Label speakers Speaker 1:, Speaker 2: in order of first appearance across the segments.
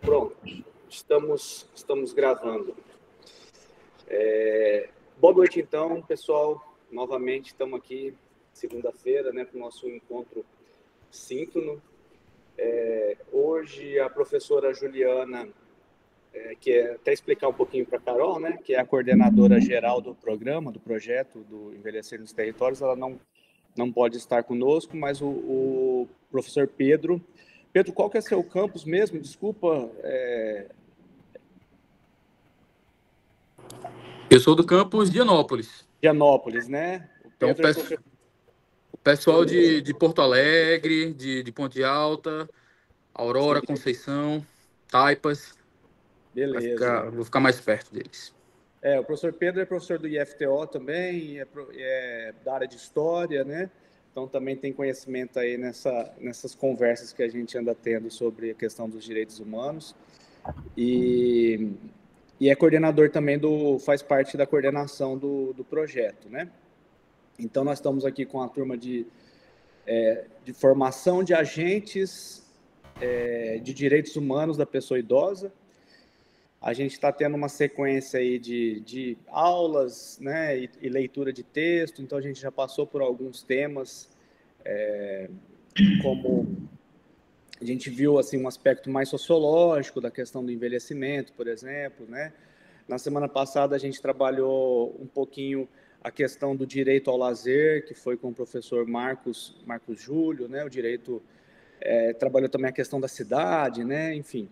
Speaker 1: Pronto, estamos gravando. Boa noite, então, pessoal. Novamente, estamos aqui, segunda-feira, né, para o nosso encontro síncrono. Hoje, a professora Juliana, até explicar um pouquinho para a Carol, né, que é a coordenadora geral do programa, do projeto do Envelhecer nos Territórios, ela não pode estar conosco, mas o professor Pedro... Pedro, qual que é seu campus mesmo? Desculpa.
Speaker 2: Eu sou do campus de Dianópolis.
Speaker 1: Dianópolis, né? O Pedro
Speaker 2: então, o pessoal de Porto Alegre, de Ponte Alta, Aurora, sim, Conceição, Taipas.
Speaker 1: Beleza.
Speaker 2: Vou ficar mais perto deles.
Speaker 1: O professor Pedro é professor do IFTO também, é da área de História, né? Então, também tem conhecimento aí nessas conversas que a gente anda tendo sobre a questão dos direitos humanos. E é coordenador também faz parte da coordenação do projeto, né? Então, nós estamos aqui com a turma de formação de agentes de direitos humanos da pessoa idosa. A gente está tendo uma sequência aí de aulas, né, e leitura de texto, então a gente já passou por alguns temas, como a gente viu assim, um aspecto mais sociológico da questão do envelhecimento, por exemplo, né? Na semana passada a gente trabalhou um pouquinho a questão do direito ao lazer, que foi com o professor Marcos Júlio, né? O direito, trabalhou também a questão da cidade, né? Enfim.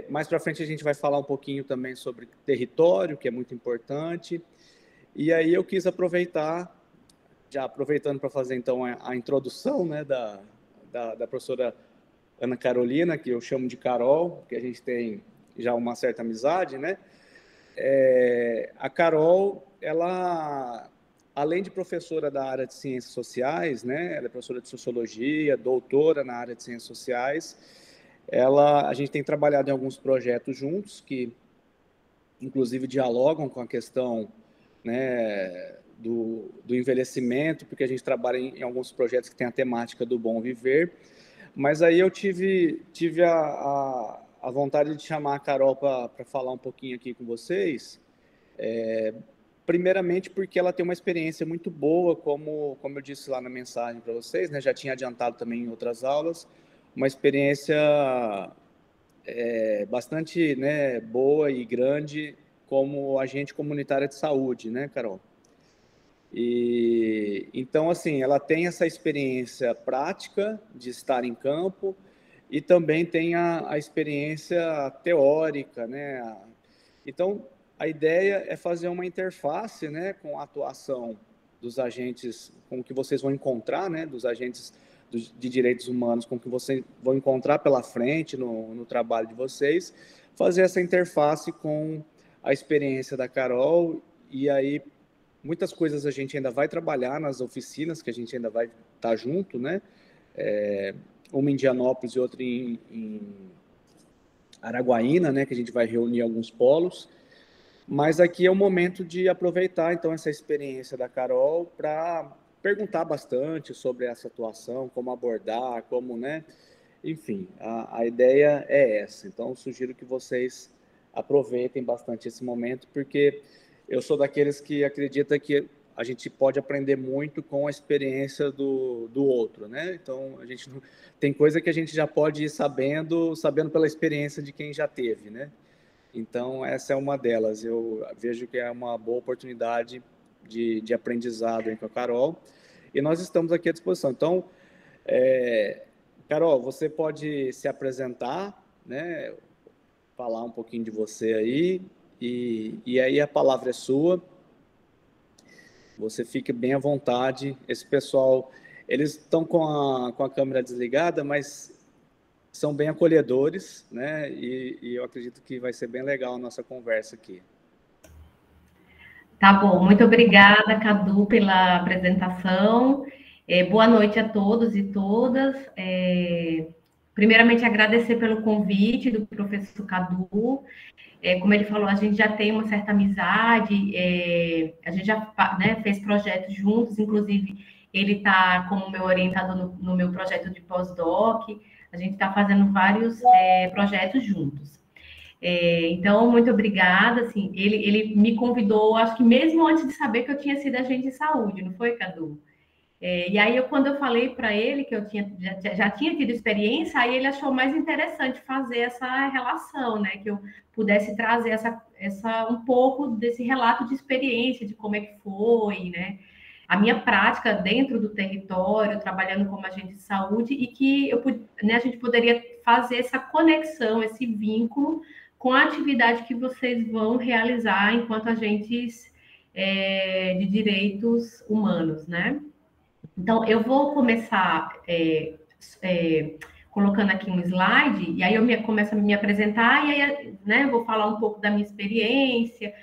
Speaker 1: Mais para frente a gente vai falar um pouquinho também sobre território, que é muito importante. E aí eu quis aproveitar, já aproveitando para fazer então a introdução, né, da professora Ana Carolina, que eu chamo de Carol, que a gente tem já uma certa amizade, né? A Carol, ela, além de professora da área de ciências sociais, né, ela é professora de sociologia, doutora na área de ciências sociais. A gente tem trabalhado em alguns projetos juntos que, inclusive, dialogam com a questão, né, do envelhecimento, porque a gente trabalha em alguns projetos que tem a temática do bom viver. Mas aí eu tive a vontade de chamar a Carol para falar um pouquinho aqui com vocês, primeiramente porque ela tem uma experiência muito boa, como eu disse lá na mensagem para vocês, né, já tinha adiantado também em outras aulas, uma experiência bastante, né, boa e grande como agente comunitária de saúde, né, Carol? E então, assim, ela tem essa experiência prática de estar em campo e também tem a experiência teórica, né? Então, a ideia é fazer uma interface, né, com a atuação dos agentes, com o que vocês vão encontrar, né, dos agentes de direitos humanos, com o que vocês vão encontrar pela frente no trabalho de vocês, fazer essa interface com a experiência da Carol. E aí muitas coisas a gente ainda vai trabalhar nas oficinas, que a gente ainda vai estar junto, né? Uma em Dianópolis e outra em Araguaína, né? Que a gente vai reunir alguns polos. Mas aqui é o momento de aproveitar, então, essa experiência da Carol para perguntar bastante sobre essa atuação, como abordar, como, né? Enfim, a ideia é essa. Então, sugiro que vocês aproveitem bastante esse momento, porque eu sou daqueles que acredita que a gente pode aprender muito com a experiência do outro, né? Então, a gente não, tem coisa que a gente já pode ir sabendo pela experiência de quem já teve, né? Então, essa é uma delas. Eu vejo que é uma boa oportunidade de aprendizado aí com a Carol. E nós estamos aqui à disposição. Então, Carol, você pode se apresentar, né? Falar um pouquinho de você aí. E aí a palavra é sua. Você fique bem à vontade. Esse pessoal, eles estão com a câmera desligada, mas são bem acolhedores, né? E eu acredito que vai ser bem legal a nossa conversa aqui.
Speaker 3: Tá bom, muito obrigada, Cadu, pela apresentação. Boa noite a todos e todas. Primeiramente, agradecer pelo convite do professor Cadu. Como ele falou, a gente já tem uma certa amizade, a gente já, né, fez projetos juntos, inclusive ele está como meu orientador no meu projeto de pós-doc, a gente está fazendo vários projetos juntos. Então, muito obrigada, assim, ele me convidou, acho que mesmo antes de saber que eu tinha sido agente de saúde, não foi, Cadu? E aí, quando eu falei para ele que eu já tinha tido experiência, aí ele achou mais interessante fazer essa relação, né? Que eu pudesse trazer um pouco desse relato de experiência, de como é que foi, né? A minha prática dentro do território, trabalhando como agente de saúde, e que a gente poderia fazer essa conexão, esse vínculo com a atividade que vocês vão realizar enquanto agentes de direitos humanos, né? Então, eu vou começar colocando aqui um slide, e aí eu começo a me apresentar, e aí, né, vou falar um pouco da minha experiência,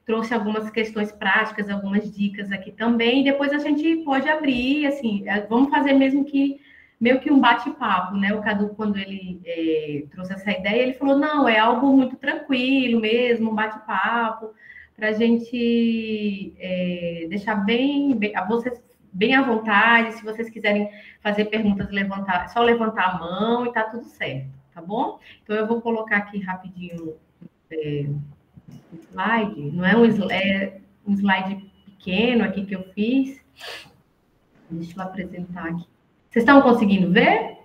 Speaker 3: trouxe algumas questões práticas, algumas dicas aqui também, e depois a gente pode abrir, assim, vamos fazer meio que um bate-papo, né? O Cadu, quando ele trouxe essa ideia, ele falou, não, é algo muito tranquilo mesmo, um bate-papo, para a gente deixar vocês bem à vontade, se vocês quiserem fazer perguntas, só levantar a mão e tá tudo certo, tá bom? Então, eu vou colocar aqui rapidinho slide, não é um slide pequeno aqui que eu fiz. Deixa eu apresentar aqui. Vocês estão conseguindo ver?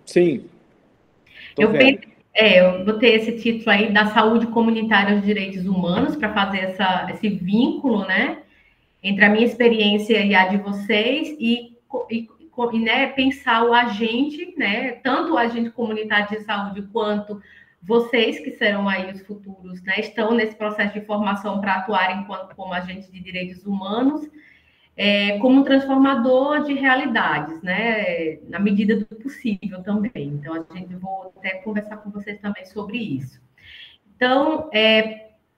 Speaker 1: Sim.
Speaker 3: Eu botei esse título aí da saúde comunitária e os direitos humanos para fazer esse vínculo, né, entre a minha experiência e a de vocês e né, pensar o agente, né, tanto o agente comunitário de saúde quanto vocês, que serão aí os futuros, né, estão nesse processo de formação para atuarem como agentes de direitos humanos, como um transformador de realidades, né, na medida do possível também. Então, vou até conversar com vocês também sobre isso. Então,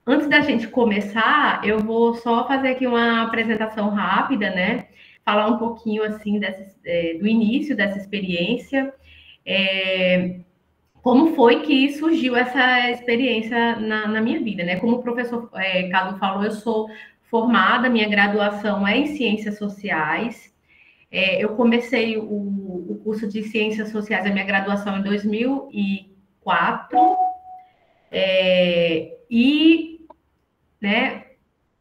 Speaker 3: antes da gente começar, eu vou só fazer aqui uma apresentação rápida, né, falar um pouquinho, assim, do início dessa experiência, como foi que surgiu essa experiência na minha vida, né? Como o professor Cadu falou, eu sou formada, minha graduação é em Ciências Sociais. Eu comecei o curso de Ciências Sociais, a minha graduação em 2004, né,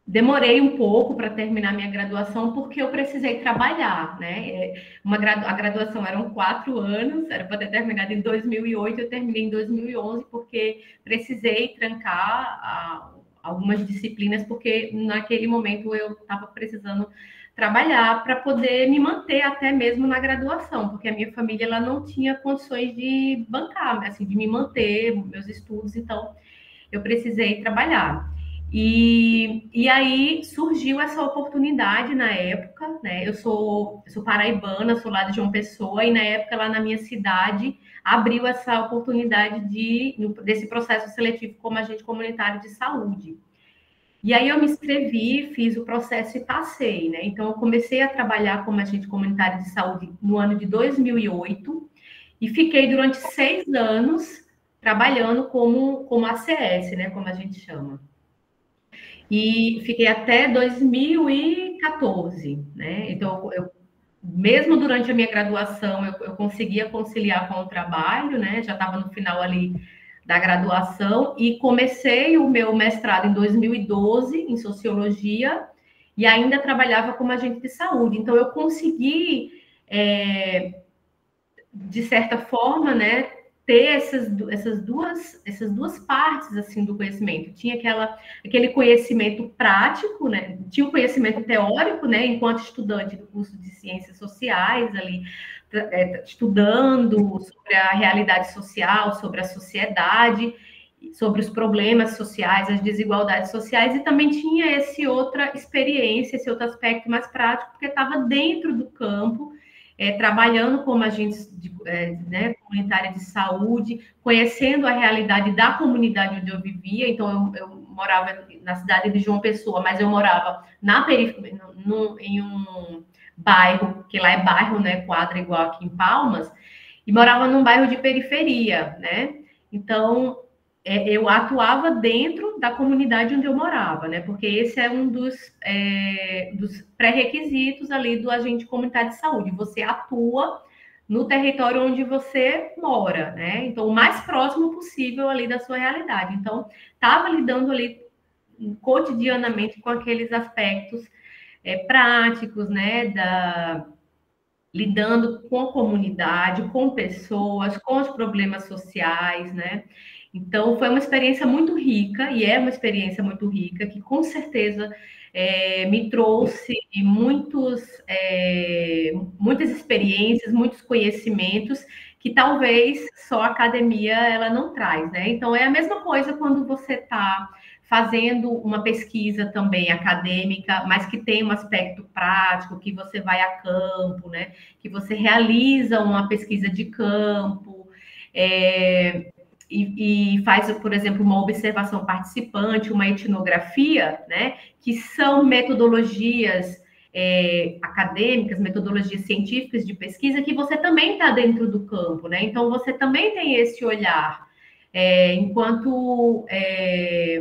Speaker 3: demorei um pouco para terminar minha graduação, porque eu precisei trabalhar, né? A graduação eram 4 anos, era para ter terminado em 2008, eu terminei em 2011, porque precisei trancar algumas disciplinas, porque naquele momento eu estava precisando trabalhar para poder me manter até mesmo na graduação, porque a minha família ela não tinha condições de bancar, assim, de me manter, meus estudos, então eu precisei trabalhar. E aí surgiu essa oportunidade na época, né? Eu sou paraibana, sou lá de João Pessoa, e na época lá na minha cidade abriu essa oportunidade desse processo seletivo como agente comunitário de saúde. E aí eu me inscrevi, fiz o processo e passei, né? Então eu comecei a trabalhar como agente comunitário de saúde no ano de 2008 e fiquei durante 6 anos trabalhando como ACS, né? Como a gente chama. E fiquei até 2014, né? Então, mesmo durante a minha graduação, eu conseguia conciliar com o trabalho, né? Já estava no final ali da graduação e comecei o meu mestrado em 2012 em Sociologia e ainda trabalhava como agente de saúde. Então, eu consegui, de certa forma, né, ter essas duas partes assim do conhecimento. Tinha aquele conhecimento prático, né? Tinha o conhecimento teórico, né? Enquanto estudante do curso de Ciências Sociais ali, estudando sobre a realidade social, sobre a sociedade, sobre os problemas sociais, as desigualdades sociais, e também tinha essa outra experiência, esse outro aspecto mais prático, porque estava dentro do campo, trabalhando como agente né, comunitária de saúde, conhecendo a realidade da comunidade onde eu vivia. Então, eu morava na cidade de João Pessoa, mas eu morava na periferia, em um bairro, que lá é bairro, né, quadra igual aqui em Palmas, e morava num bairro de periferia, né? Então, eu atuava dentro da comunidade onde eu morava, né? Porque esse é um dos pré-requisitos ali do agente comunitário de saúde. Você atua no território onde você mora, né? Então, o mais próximo possível ali da sua realidade. Então, estava lidando ali cotidianamente com aqueles aspectos práticos, né? Lidando com a comunidade, com pessoas, com os problemas sociais, né? Então, foi uma experiência muito rica, e é uma experiência muito rica, que com certeza me trouxe muitas experiências, muitos conhecimentos, que talvez só a academia ela não traz, né? Então, é a mesma coisa quando você está fazendo uma pesquisa também acadêmica, mas que tem um aspecto prático, que você vai a campo, né? Que você realiza uma pesquisa de campo, e faz, por exemplo, uma observação participante, uma etnografia, né? Que são metodologias acadêmicas, metodologias científicas de pesquisa, que você também está dentro do campo, né? Então, você também tem esse olhar, enquanto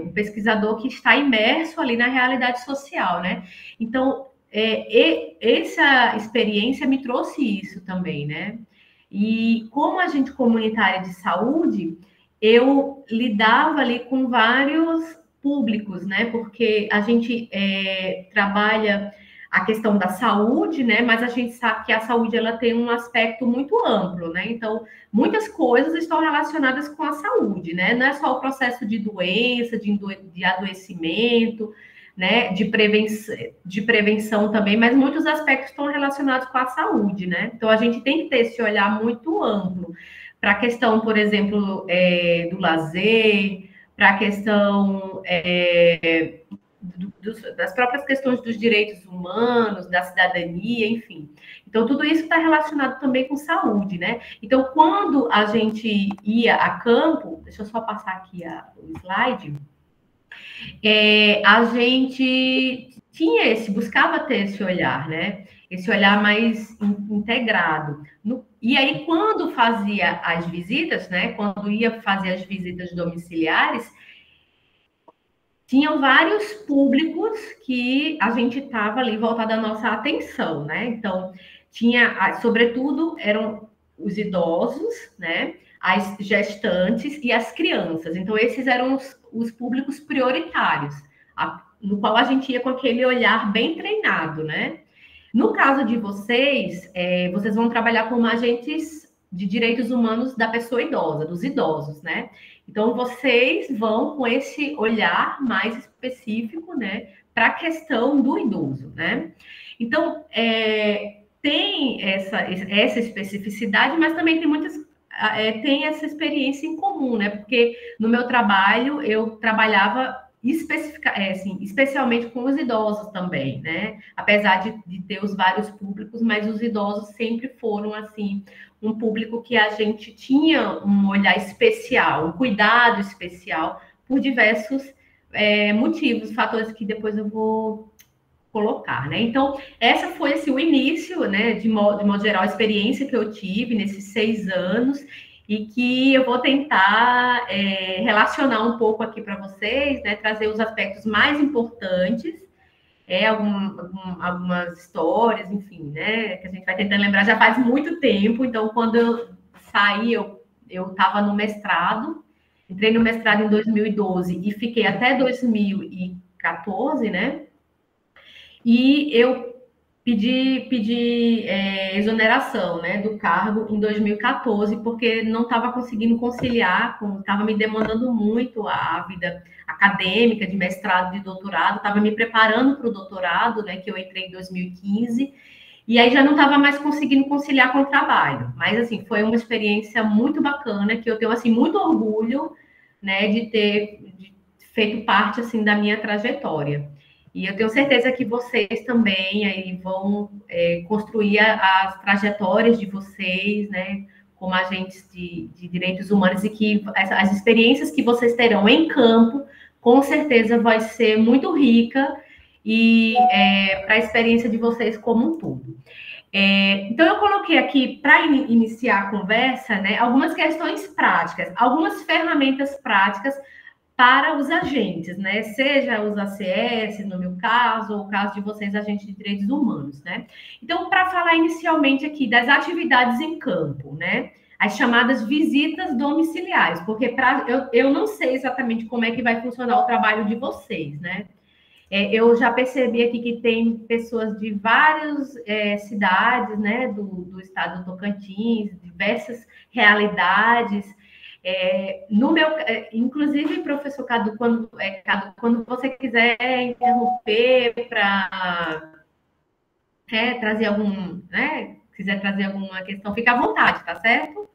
Speaker 3: um pesquisador que está imerso ali na realidade social, né? Então, essa experiência me trouxe isso também, né? E como agente comunitária de saúde, eu lidava ali com vários públicos, né? Porque a gente trabalha a questão da saúde, né? Mas a gente sabe que a saúde ela tem um aspecto muito amplo, né? Então, muitas coisas estão relacionadas com a saúde, né? Não é só o processo de doença, de adoecimento, né? De prevenção também, mas muitos aspectos estão relacionados com a saúde, né? Então, a gente tem que ter esse olhar muito amplo para a questão, por exemplo, do lazer, para a questão das próprias questões dos direitos humanos, da cidadania, enfim. Então, tudo isso está relacionado também com saúde, né? Então, quando a gente ia a campo, deixa eu só passar aqui o slide, a gente buscava ter esse olhar, né? Esse olhar mais integrado. E aí, quando fazia as visitas, né? Quando ia fazer as visitas domiciliares, tinham vários públicos que a gente estava ali voltada a nossa atenção, né? Então, sobretudo, eram os idosos, né? As gestantes e as crianças. Então, esses eram os públicos prioritários, no qual a gente ia com aquele olhar bem treinado, né? No caso de vocês, vocês vão trabalhar como agentes de direitos humanos da pessoa idosa, dos idosos, né? Então, vocês vão com esse olhar mais específico, né, para a questão do idoso, né? Então, tem essa especificidade, mas também tem essa experiência em comum, né? Porque no meu trabalho, eu trabalhava especialmente com os idosos também, né? Apesar de ter os vários públicos, mas os idosos sempre foram, assim, um público que a gente tinha um olhar especial, um cuidado especial, por diversos motivos, fatores que depois eu vou colocar, né? Então, essa foi o início, né, de modo geral, a experiência que eu tive nesses 6 anos, e que eu vou tentar relacionar um pouco aqui para vocês, né, trazer os aspectos mais importantes, algumas histórias, enfim, né, que a gente vai tentando lembrar, já faz muito tempo. Então, quando eu saí, eu estava no mestrado, entrei no mestrado em 2012 e fiquei até 2014, né, e eu pedi exoneração, né, do cargo em 2014, porque não estava conseguindo conciliar, estava me demandando muito a vida acadêmica, de mestrado, de doutorado, estava me preparando para o doutorado, né, que eu entrei em 2015, e aí já não estava mais conseguindo conciliar com o trabalho. Mas, assim, foi uma experiência muito bacana, que eu tenho, assim, muito orgulho, né, de ter feito parte, assim, da minha trajetória. E eu tenho certeza que vocês também aí vão construir as trajetórias de vocês, né, como agentes de direitos humanos, e que as experiências que vocês terão em campo, com certeza vai ser muito rica, e para a experiência de vocês como um todo. Então, eu coloquei aqui, para iniciar a conversa, né, algumas questões práticas, algumas ferramentas práticas para os agentes, né? Seja os ACS, no meu caso, ou o caso de vocês, agentes de direitos humanos, né? Então, para falar inicialmente aqui das atividades em campo, né? As chamadas visitas domiciliares, porque eu não sei exatamente como é que vai funcionar o trabalho de vocês, né? Eu já percebi aqui que tem pessoas de várias cidades, né, do estado do Tocantins, diversas realidades. Inclusive, professor Cadu, quando você quiser interromper para trazer quiser trazer alguma questão, fica à vontade, tá certo?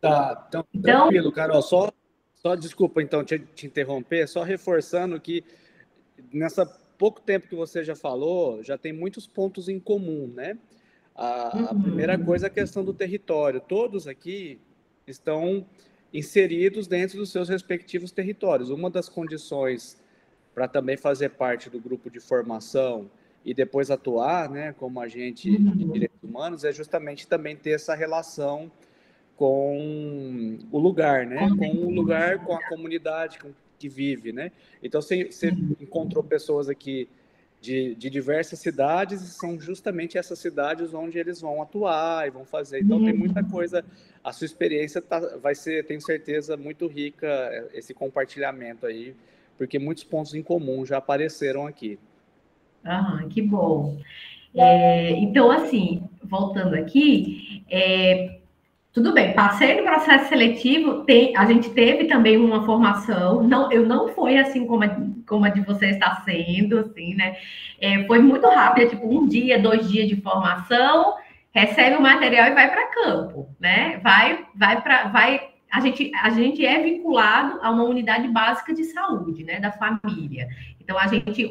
Speaker 1: Tá, então, tranquilo, Carol. Só desculpa, então, te interromper, só reforçando que nessa pouco tempo que você já falou, já tem muitos pontos em comum, né? A primeira coisa é a questão do território. Todos aqui estão inseridos dentro dos seus respectivos territórios. Uma das condições para também fazer parte do grupo de formação e depois atuar, né, como agente de direitos humanos, é justamente também ter essa relação com o lugar, né? Com o lugar, com a comunidade que vive, né? Então, você encontrou pessoas aqui de diversas cidades e são justamente essas cidades onde eles vão atuar e vão fazer. Então, tem muita coisa. A sua experiência vai ser, tenho certeza, muito rica, esse compartilhamento aí, porque muitos pontos em comum já apareceram aqui.
Speaker 3: Que bom. Então, assim, voltando aqui, tudo bem, passei no processo seletivo, a gente teve também uma formação, eu não fui assim como a de você está sendo, assim, né? Foi muito rápido, tipo 1 dia, 2 dias de formação, recebe o material e vai para campo, né? A gente é vinculado a uma unidade básica de saúde, né, da família. Então,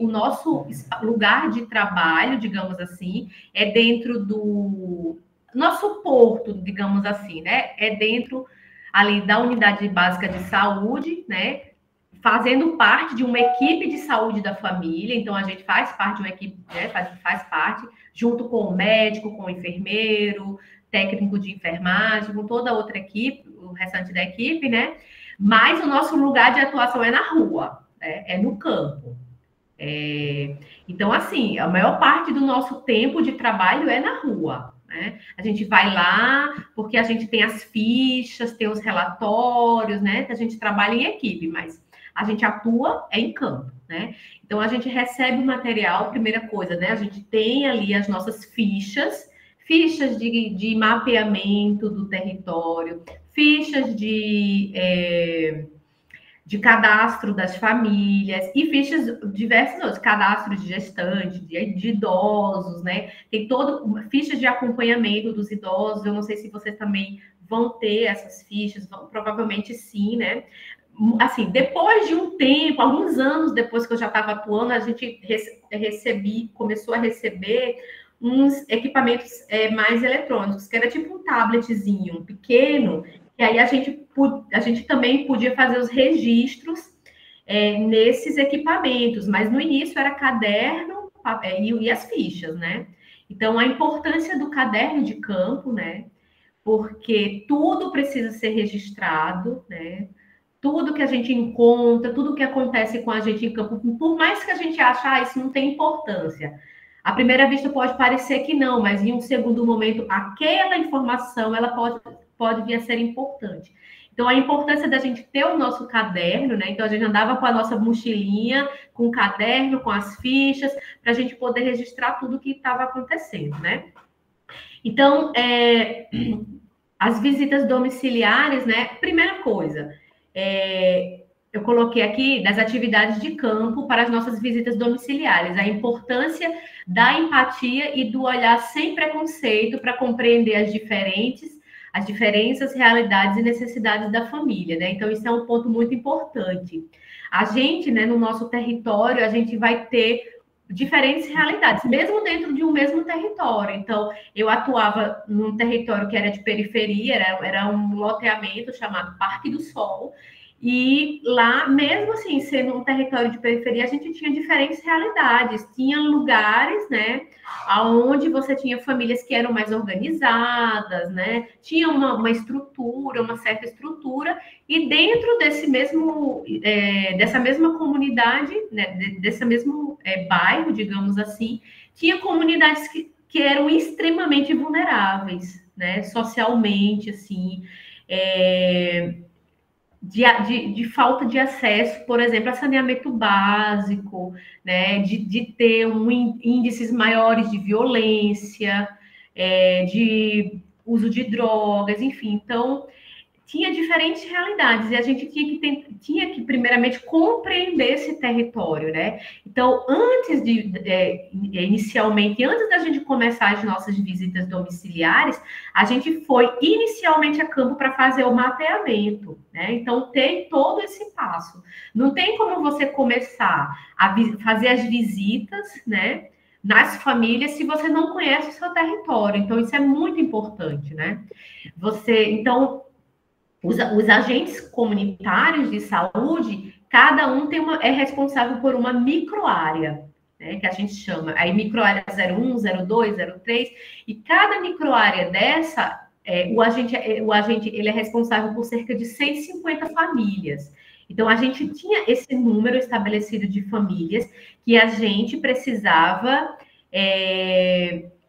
Speaker 3: o nosso lugar de trabalho, digamos assim, é dentro do nosso porto, digamos assim, né? É dentro ali da unidade básica de saúde, né? Fazendo parte de uma equipe de saúde da família. Então, a gente faz parte de uma equipe, né? Faz parte, junto com o médico, com o enfermeiro, técnico de enfermagem, com toda a outra equipe, o restante da equipe, né? Mas o nosso lugar de atuação é na rua, né? É no campo. Então, assim, a maior parte do nosso tempo de trabalho é na rua, né? A gente vai lá porque a gente tem as fichas, tem os relatórios, né? A gente trabalha em equipe, mas a gente atua em campo, né? Então, a gente recebe o material, primeira coisa, né? A gente tem ali as nossas fichas de mapeamento do território, fichas de cadastro das famílias e fichas diversas outras, cadastro de gestante, de idosos, né? Tem fichas de acompanhamento dos idosos. Eu não sei se vocês também vão ter essas fichas, provavelmente sim, né? Assim, depois de um tempo, alguns anos depois que eu já estava atuando, a gente começou a receber uns equipamentos mais eletrônicos, que era tipo um tabletzinho pequeno. E aí a gente também podia fazer os registros nesses equipamentos, mas no início era caderno e as fichas, né? Então, a importância do caderno de campo, né? Porque tudo precisa ser registrado, né? Tudo que a gente encontra, tudo que acontece com a gente em campo, por mais que a gente ache, isso não tem importância. À primeira vista pode parecer que não, mas em um segundo momento, aquela informação, ela pode vir a ser importante. Então, a importância da gente ter o nosso caderno, né? Então, a gente andava com a nossa mochilinha, com o caderno, com as fichas, para a gente poder registrar tudo o que estava acontecendo, né? Então, as visitas domiciliares, né? Primeira coisa, eu coloquei aqui das atividades de campo para as nossas visitas domiciliares, a importância da empatia e do olhar sem preconceito para compreender as diferenças, realidades e necessidades da família, né? Então, isso é um ponto muito importante. A gente, né, no nosso território, a gente vai ter diferentes realidades, mesmo dentro de um mesmo território. Então, eu atuava num território que era de periferia, era um loteamento chamado Parque do Sol, E lá, mesmo assim, sendo um território de periferia, a gente tinha diferentes realidades. Tinha lugares, né, onde você tinha famílias que eram mais organizadas, né, tinha uma estrutura, uma certa estrutura, e dentro desse mesmo, dessa mesma comunidade, né, desse mesmo bairro, digamos assim, tinha comunidades que eram extremamente vulneráveis, né, socialmente, assim, de falta de acesso, por exemplo, a saneamento básico, né, de ter índices maiores de violência, de uso de drogas, enfim. Então, tinha diferentes realidades e a gente tinha que primeiramente compreender esse território, né? Então, inicialmente, antes da gente começar as nossas visitas domiciliares, a gente foi inicialmente a campo para fazer o mapeamento, né? Então, tem todo esse passo. Não tem como você começar a fazer as visitas, né, nas famílias se você não conhece o seu território. Então, isso é muito importante, né? Então, os agentes comunitários de saúde, cada um é responsável por uma microárea, né, que a gente chama. Aí, microárea 01, 02, 03, e cada microárea dessa, o agente ele é responsável por cerca de 150 famílias. Então, a gente tinha esse número estabelecido de famílias que a gente precisava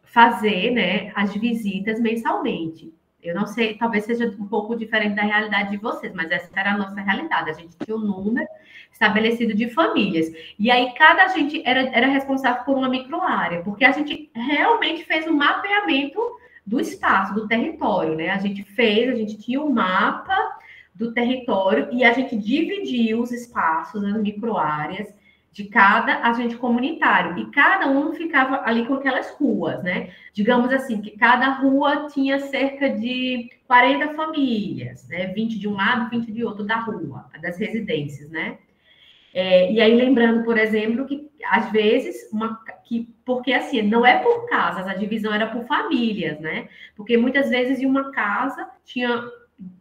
Speaker 3: fazer, né, as visitas mensalmente. Eu não sei, talvez seja um pouco diferente da realidade de vocês, mas essa era a nossa realidade. A gente tinha um número estabelecido de famílias. E aí, cada agente era responsável por uma microárea, porque a gente realmente fez um mapeamento do espaço, do território, né? A gente tinha um mapa do território e a gente dividiu os espaços, as microáreas, de cada agente comunitário, e cada um ficava ali com aquelas ruas, né? Digamos assim, que cada rua tinha cerca de 40 famílias, né? 20 de um lado, 20 de outro da rua, das residências, né? E aí, lembrando, por exemplo, que às vezes, porque assim, não é por casas, a divisão era por famílias, né? Porque muitas vezes em uma casa tinha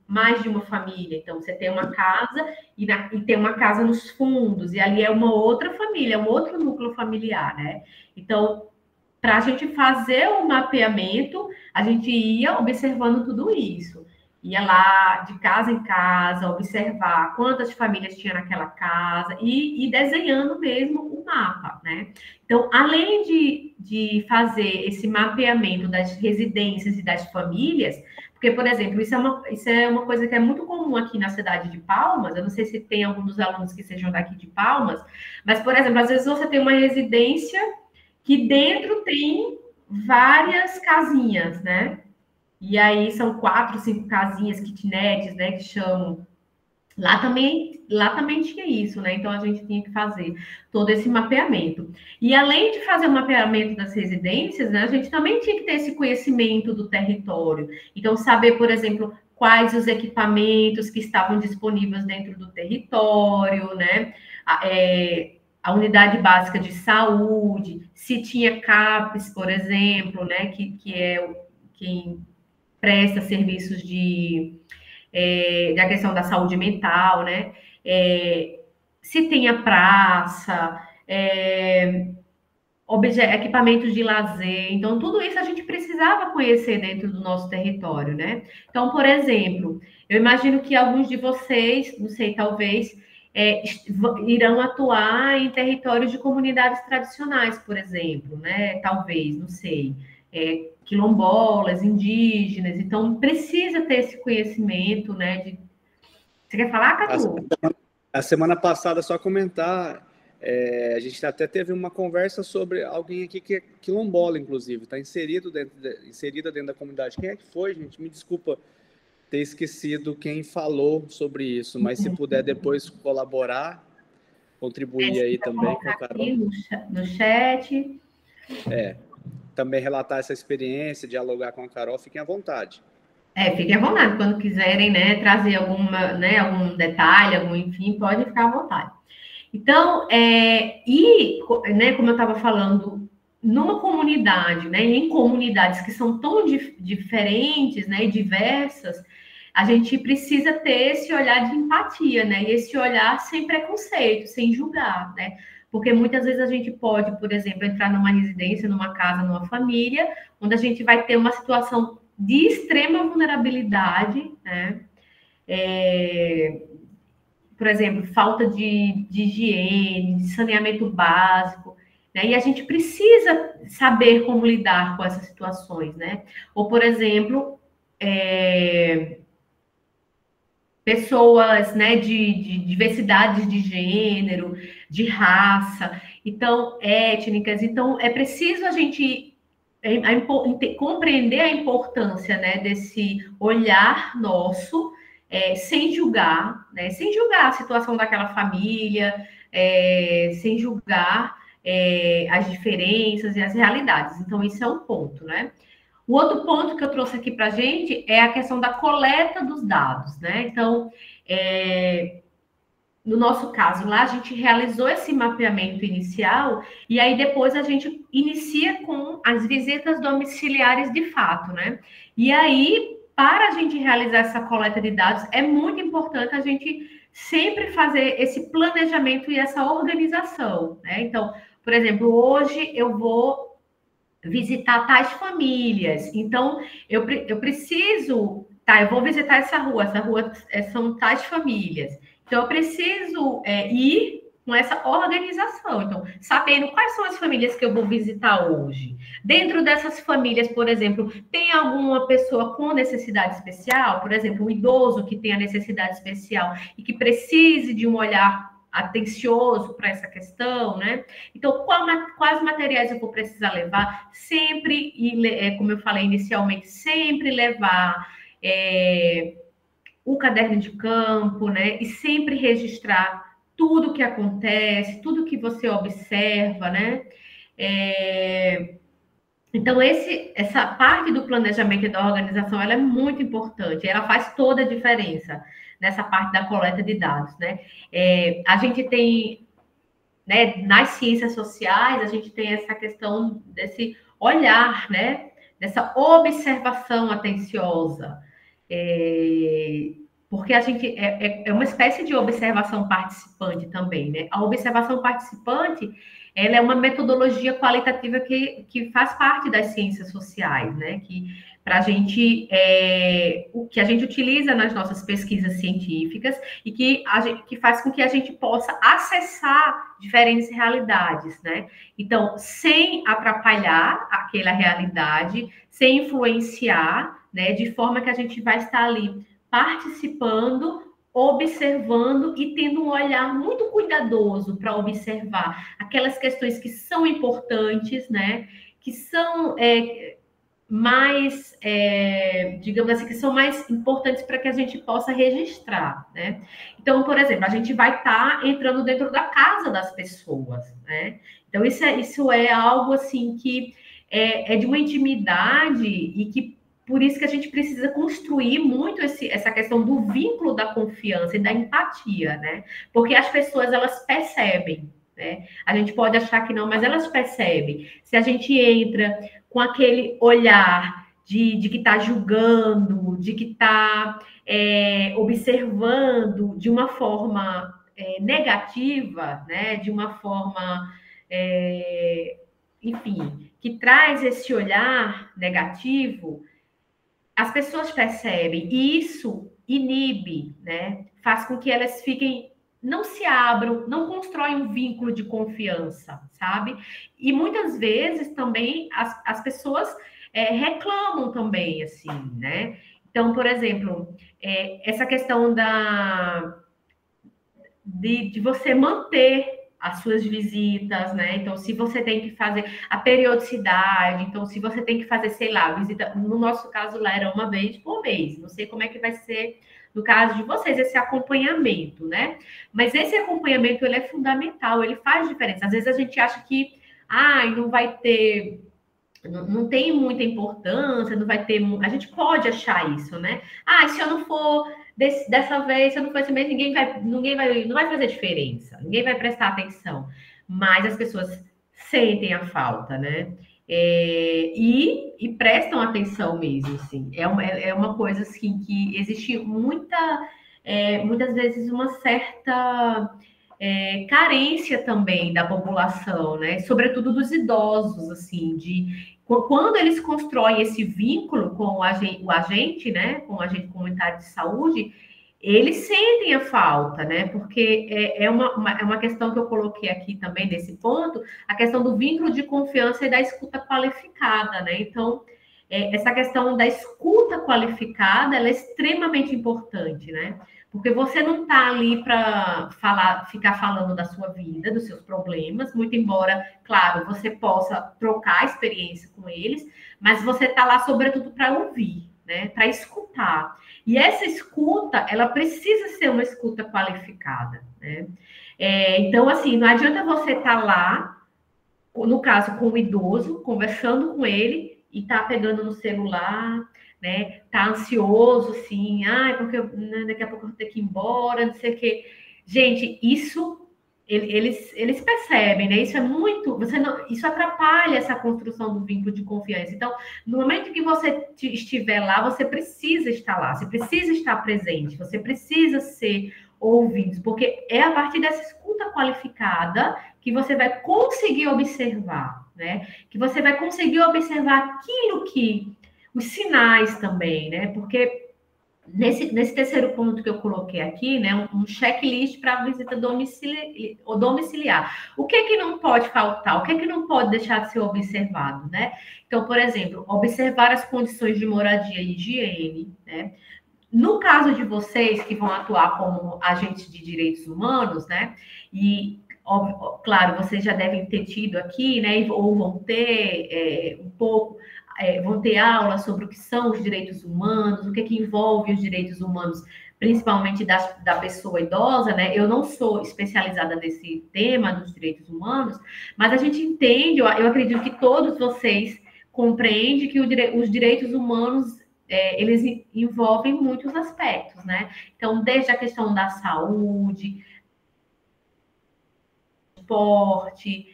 Speaker 3: mais de uma família. Então, você tem uma casa e tem uma casa nos fundos, e ali é uma outra família, um outro núcleo familiar, né? Então, para a gente fazer o mapeamento, a gente ia observando tudo isso. Ia lá de casa em casa, observar quantas famílias tinha naquela casa e desenhando mesmo o mapa, né? Então, além de fazer esse mapeamento das residências e das famílias, porque, por exemplo, isso é uma coisa que é muito comum aqui na cidade de Palmas. Eu não sei se tem algum dos alunos que sejam daqui de Palmas, mas, por exemplo, às vezes você tem uma residência que dentro tem várias casinhas, né? E aí são 4, 5 casinhas, kitnets, né, que chamam. Lá também tinha isso, né? Então a gente tinha que fazer todo esse mapeamento. E além de fazer o mapeamento das residências, né, a gente também tinha que ter esse conhecimento do território. Então, saber, por exemplo, quais os equipamentos que estavam disponíveis dentro do território, né? A unidade básica de saúde, se tinha CAPES, por exemplo, né? Que é quem presta serviços da questão da saúde mental, né? Se tem a praça, equipamentos de lazer. Então, tudo isso a gente precisava conhecer dentro do nosso território, né? Então, por exemplo, eu imagino que alguns de vocês, não sei, talvez, irão atuar em territórios de comunidades tradicionais, por exemplo, né? Talvez, não sei. Quilombolas, indígenas, então precisa ter esse conhecimento, né? Você quer falar, Cadu?
Speaker 1: A semana passada, só comentar, a gente até teve uma conversa sobre alguém aqui que é quilombola, inclusive, está inserida dentro da comunidade. Quem é que foi, gente? Me desculpa ter esquecido quem falou sobre isso, mas se puder depois colaborar, contribuir aí também com a Carol.
Speaker 3: No chat.
Speaker 1: Também relatar essa experiência, dialogar com a Carol, fiquem à vontade.
Speaker 3: Fiquem à vontade, quando quiserem, né, trazer algum detalhe, enfim, pode ficar à vontade. Então, né, como eu estava falando, numa comunidade, né, em comunidades que são tão diferentes, né, e diversas, a gente precisa ter esse olhar de empatia, né? E esse olhar sem preconceito, sem julgar, né? Porque muitas vezes a gente pode, por exemplo, entrar numa residência, numa casa, numa família, onde a gente vai ter uma situação de extrema vulnerabilidade, né? Por exemplo, falta de higiene, de saneamento básico, né? E a gente precisa saber como lidar com essas situações, né? Ou, por exemplo, pessoas, né, de diversidades de gênero, de raça, então, étnicas. Então, é preciso a gente compreender a importância, né, desse olhar nosso, sem julgar, né, sem julgar a situação daquela família, sem julgar as diferenças e as realidades. Então, isso é um ponto, né? O outro ponto que eu trouxe aqui para a gente é a questão da coleta dos dados, né? Então, no nosso caso lá, a gente realizou esse mapeamento inicial e aí depois a gente inicia com as visitas domiciliares de fato, né? E aí, para a gente realizar essa coleta de dados, é muito importante a gente sempre fazer esse planejamento e essa organização, né? Então, por exemplo, hoje eu vou visitar tais famílias. Então, eu preciso, tá, eu vou visitar essa rua são tais famílias. Então, eu preciso ir com essa organização. Então, sabendo quais são as famílias que eu vou visitar hoje. Dentro dessas famílias, por exemplo, tem alguma pessoa com necessidade especial? Por exemplo, um idoso que tenha necessidade especial e que precise de um olhar atencioso para essa questão, né? Então, quais materiais eu vou precisar levar? Sempre, como eu falei inicialmente, sempre levar o caderno de campo, né? E sempre registrar tudo que acontece, tudo que você observa, né? Então, essa parte do planejamento e da organização, ela é muito importante, ela faz toda a diferença nessa parte da coleta de dados, né? A gente tem, né, nas ciências sociais, a gente tem essa questão desse olhar, né? Dessa observação atenciosa, porque a gente é uma espécie de observação participante também, né? A observação participante, ela é uma metodologia qualitativa que faz parte das ciências sociais, né? Que para a gente, o que a gente utiliza nas nossas pesquisas científicas e que faz com que a gente possa acessar diferentes realidades, né? Então, sem atrapalhar aquela realidade, sem influenciar, né? De forma que a gente vai estar ali participando, observando e tendo um olhar muito cuidadoso para observar aquelas questões que são importantes, né? Que são mais, digamos assim, que são mais importantes para que a gente possa registrar, né? Então, por exemplo, a gente vai estar entrando dentro da casa das pessoas, né? Então, isso é algo, assim, que é de uma intimidade e que por isso que a gente precisa construir muito essa questão do vínculo da confiança e da empatia, né? Porque as pessoas, elas percebem, né? A gente pode achar que não, mas elas percebem. Se a gente entra com aquele olhar de que está julgando, de que está observando de uma forma negativa, né? De uma forma, enfim, que traz esse olhar negativo, as pessoas percebem, e isso inibe, né? Faz com que elas não se abram, não constroem um vínculo de confiança, sabe? E muitas vezes também as pessoas reclamam também, assim, né? Então, por exemplo, essa questão de você manter as suas visitas, né? Então, se você tem que fazer a periodicidade, então, se você tem que fazer, sei lá, visita, no nosso caso lá era uma vez por mês, não sei como é que vai ser no caso de vocês, esse acompanhamento, né? Mas esse acompanhamento, ele é fundamental, ele faz diferença. Às vezes a gente acha que, não vai ter, não tem muita importância, não vai ter, a gente pode achar isso, né? Se eu não for dessa vez, se eu não for esse mês, não vai fazer diferença, ninguém vai prestar atenção. Mas as pessoas sentem a falta, né? E prestam atenção mesmo, assim. É uma coisa assim que existe muitas vezes uma certa carência também da população, né? Sobretudo dos idosos, assim, quando eles constroem esse vínculo com o agente, né? Com o agente comunitário de saúde, eles sentem a falta, né? Porque é uma questão que eu coloquei aqui também nesse ponto, a questão do vínculo de confiança e da escuta qualificada, né? Então, essa questão da escuta qualificada, ela é extremamente importante, né? Porque você não está ali para ficar falando da sua vida, dos seus problemas, muito embora, claro, você possa trocar a experiência com eles, mas você está lá, sobretudo, para ouvir, né? Para escutar. E essa escuta, ela precisa ser uma escuta qualificada, né? Então, assim, não adianta você estar lá, no caso, com o idoso, conversando com ele e tá pegando no celular, né? Tá ansioso, assim, porque daqui a pouco eu vou ter que ir embora, não sei o quê. Gente, isso eles percebem, né? Isso é muito, isso atrapalha essa construção do vínculo de confiança. Então, no momento que você estiver lá, você precisa estar lá, você precisa estar presente, você precisa ser ouvido, porque é a partir dessa escuta qualificada que você vai conseguir observar, né? Que você vai conseguir observar aquilo que os sinais também, né? Porque nesse terceiro ponto que eu coloquei aqui, né, um checklist para visita domiciliar. O que é que não pode faltar? O que é que não pode deixar de ser observado, né? Então, por exemplo, observar as condições de moradia e higiene, né? No caso de vocês que vão atuar como agentes de direitos humanos, né? E óbvio, claro, vocês já devem ter tido aqui, né? Ou vão ter um pouco, vão ter aula sobre o que são os direitos humanos, o que é que envolve os direitos humanos, principalmente da pessoa idosa, né? Eu não sou especializada nesse tema dos direitos humanos, mas a gente entende, eu acredito que todos vocês compreendem que os direitos humanos eles envolvem muitos aspectos, né? Então, desde a questão da saúde, esporte,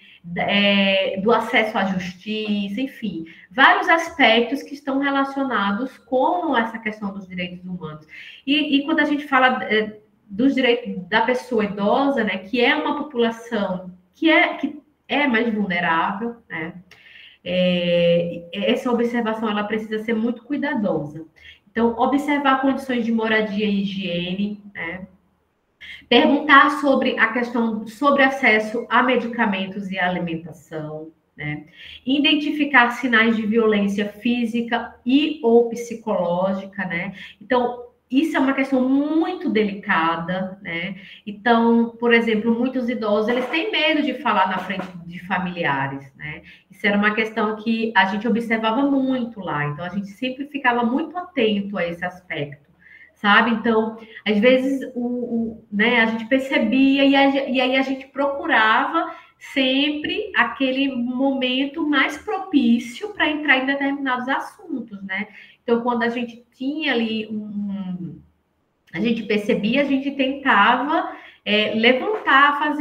Speaker 3: do acesso à justiça, enfim, vários aspectos que estão relacionados com essa questão dos direitos humanos. E quando a gente fala dos direitos da pessoa idosa, né, que é uma população que é mais vulnerável, né? Essa observação ela precisa ser muito cuidadosa. Então, observar condições de moradia e higiene, né? Perguntar sobre a questão sobre acesso a medicamentos e alimentação, né? Identificar sinais de violência física e ou psicológica, né? Então, isso é uma questão muito delicada, né? Então, por exemplo, muitos idosos, eles têm medo de falar na frente de familiares, né? Isso era uma questão que a gente observava muito lá, então a gente sempre ficava muito atento a esse aspecto, sabe? Então, às vezes, né, a gente percebia e aí a gente procurava sempre aquele momento mais propício para entrar em determinados assuntos, né? Então, quando a gente tinha ali a gente percebia, a gente tentava levantar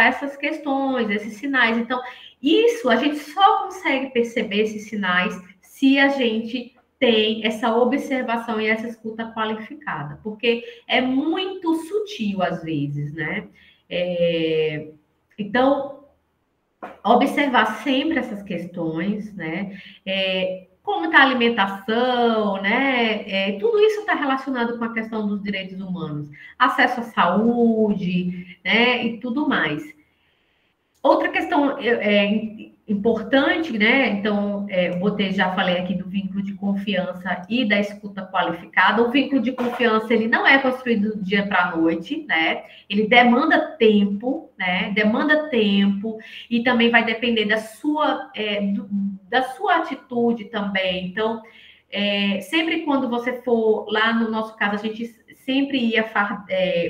Speaker 3: essas questões, esses sinais. Então, isso a gente só consegue perceber esses sinais se a gente tem essa observação e essa escuta qualificada, porque é muito sutil às vezes, né? Então, observar sempre essas questões, né? Como está a alimentação, né? Tudo isso está relacionado com a questão dos direitos humanos, acesso à saúde, né? E tudo mais. Outra questão importante, né? Então, já falei aqui do vínculo de confiança e da escuta qualificada. O vínculo de confiança, ele não é construído do dia para a noite, né? Ele demanda tempo, né? Demanda tempo e também vai depender da sua atitude também. Então, sempre quando você for, lá no nosso caso, a gente sempre ia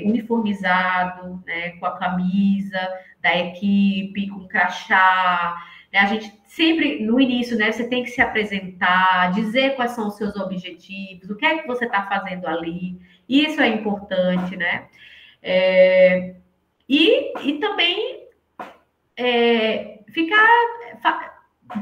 Speaker 3: uniformizado, né? Com a camisa da equipe, com crachá, né? A gente sempre, no início, né, você tem que se apresentar, dizer quais são os seus objetivos, o que é que você está fazendo ali, isso é importante, né? E também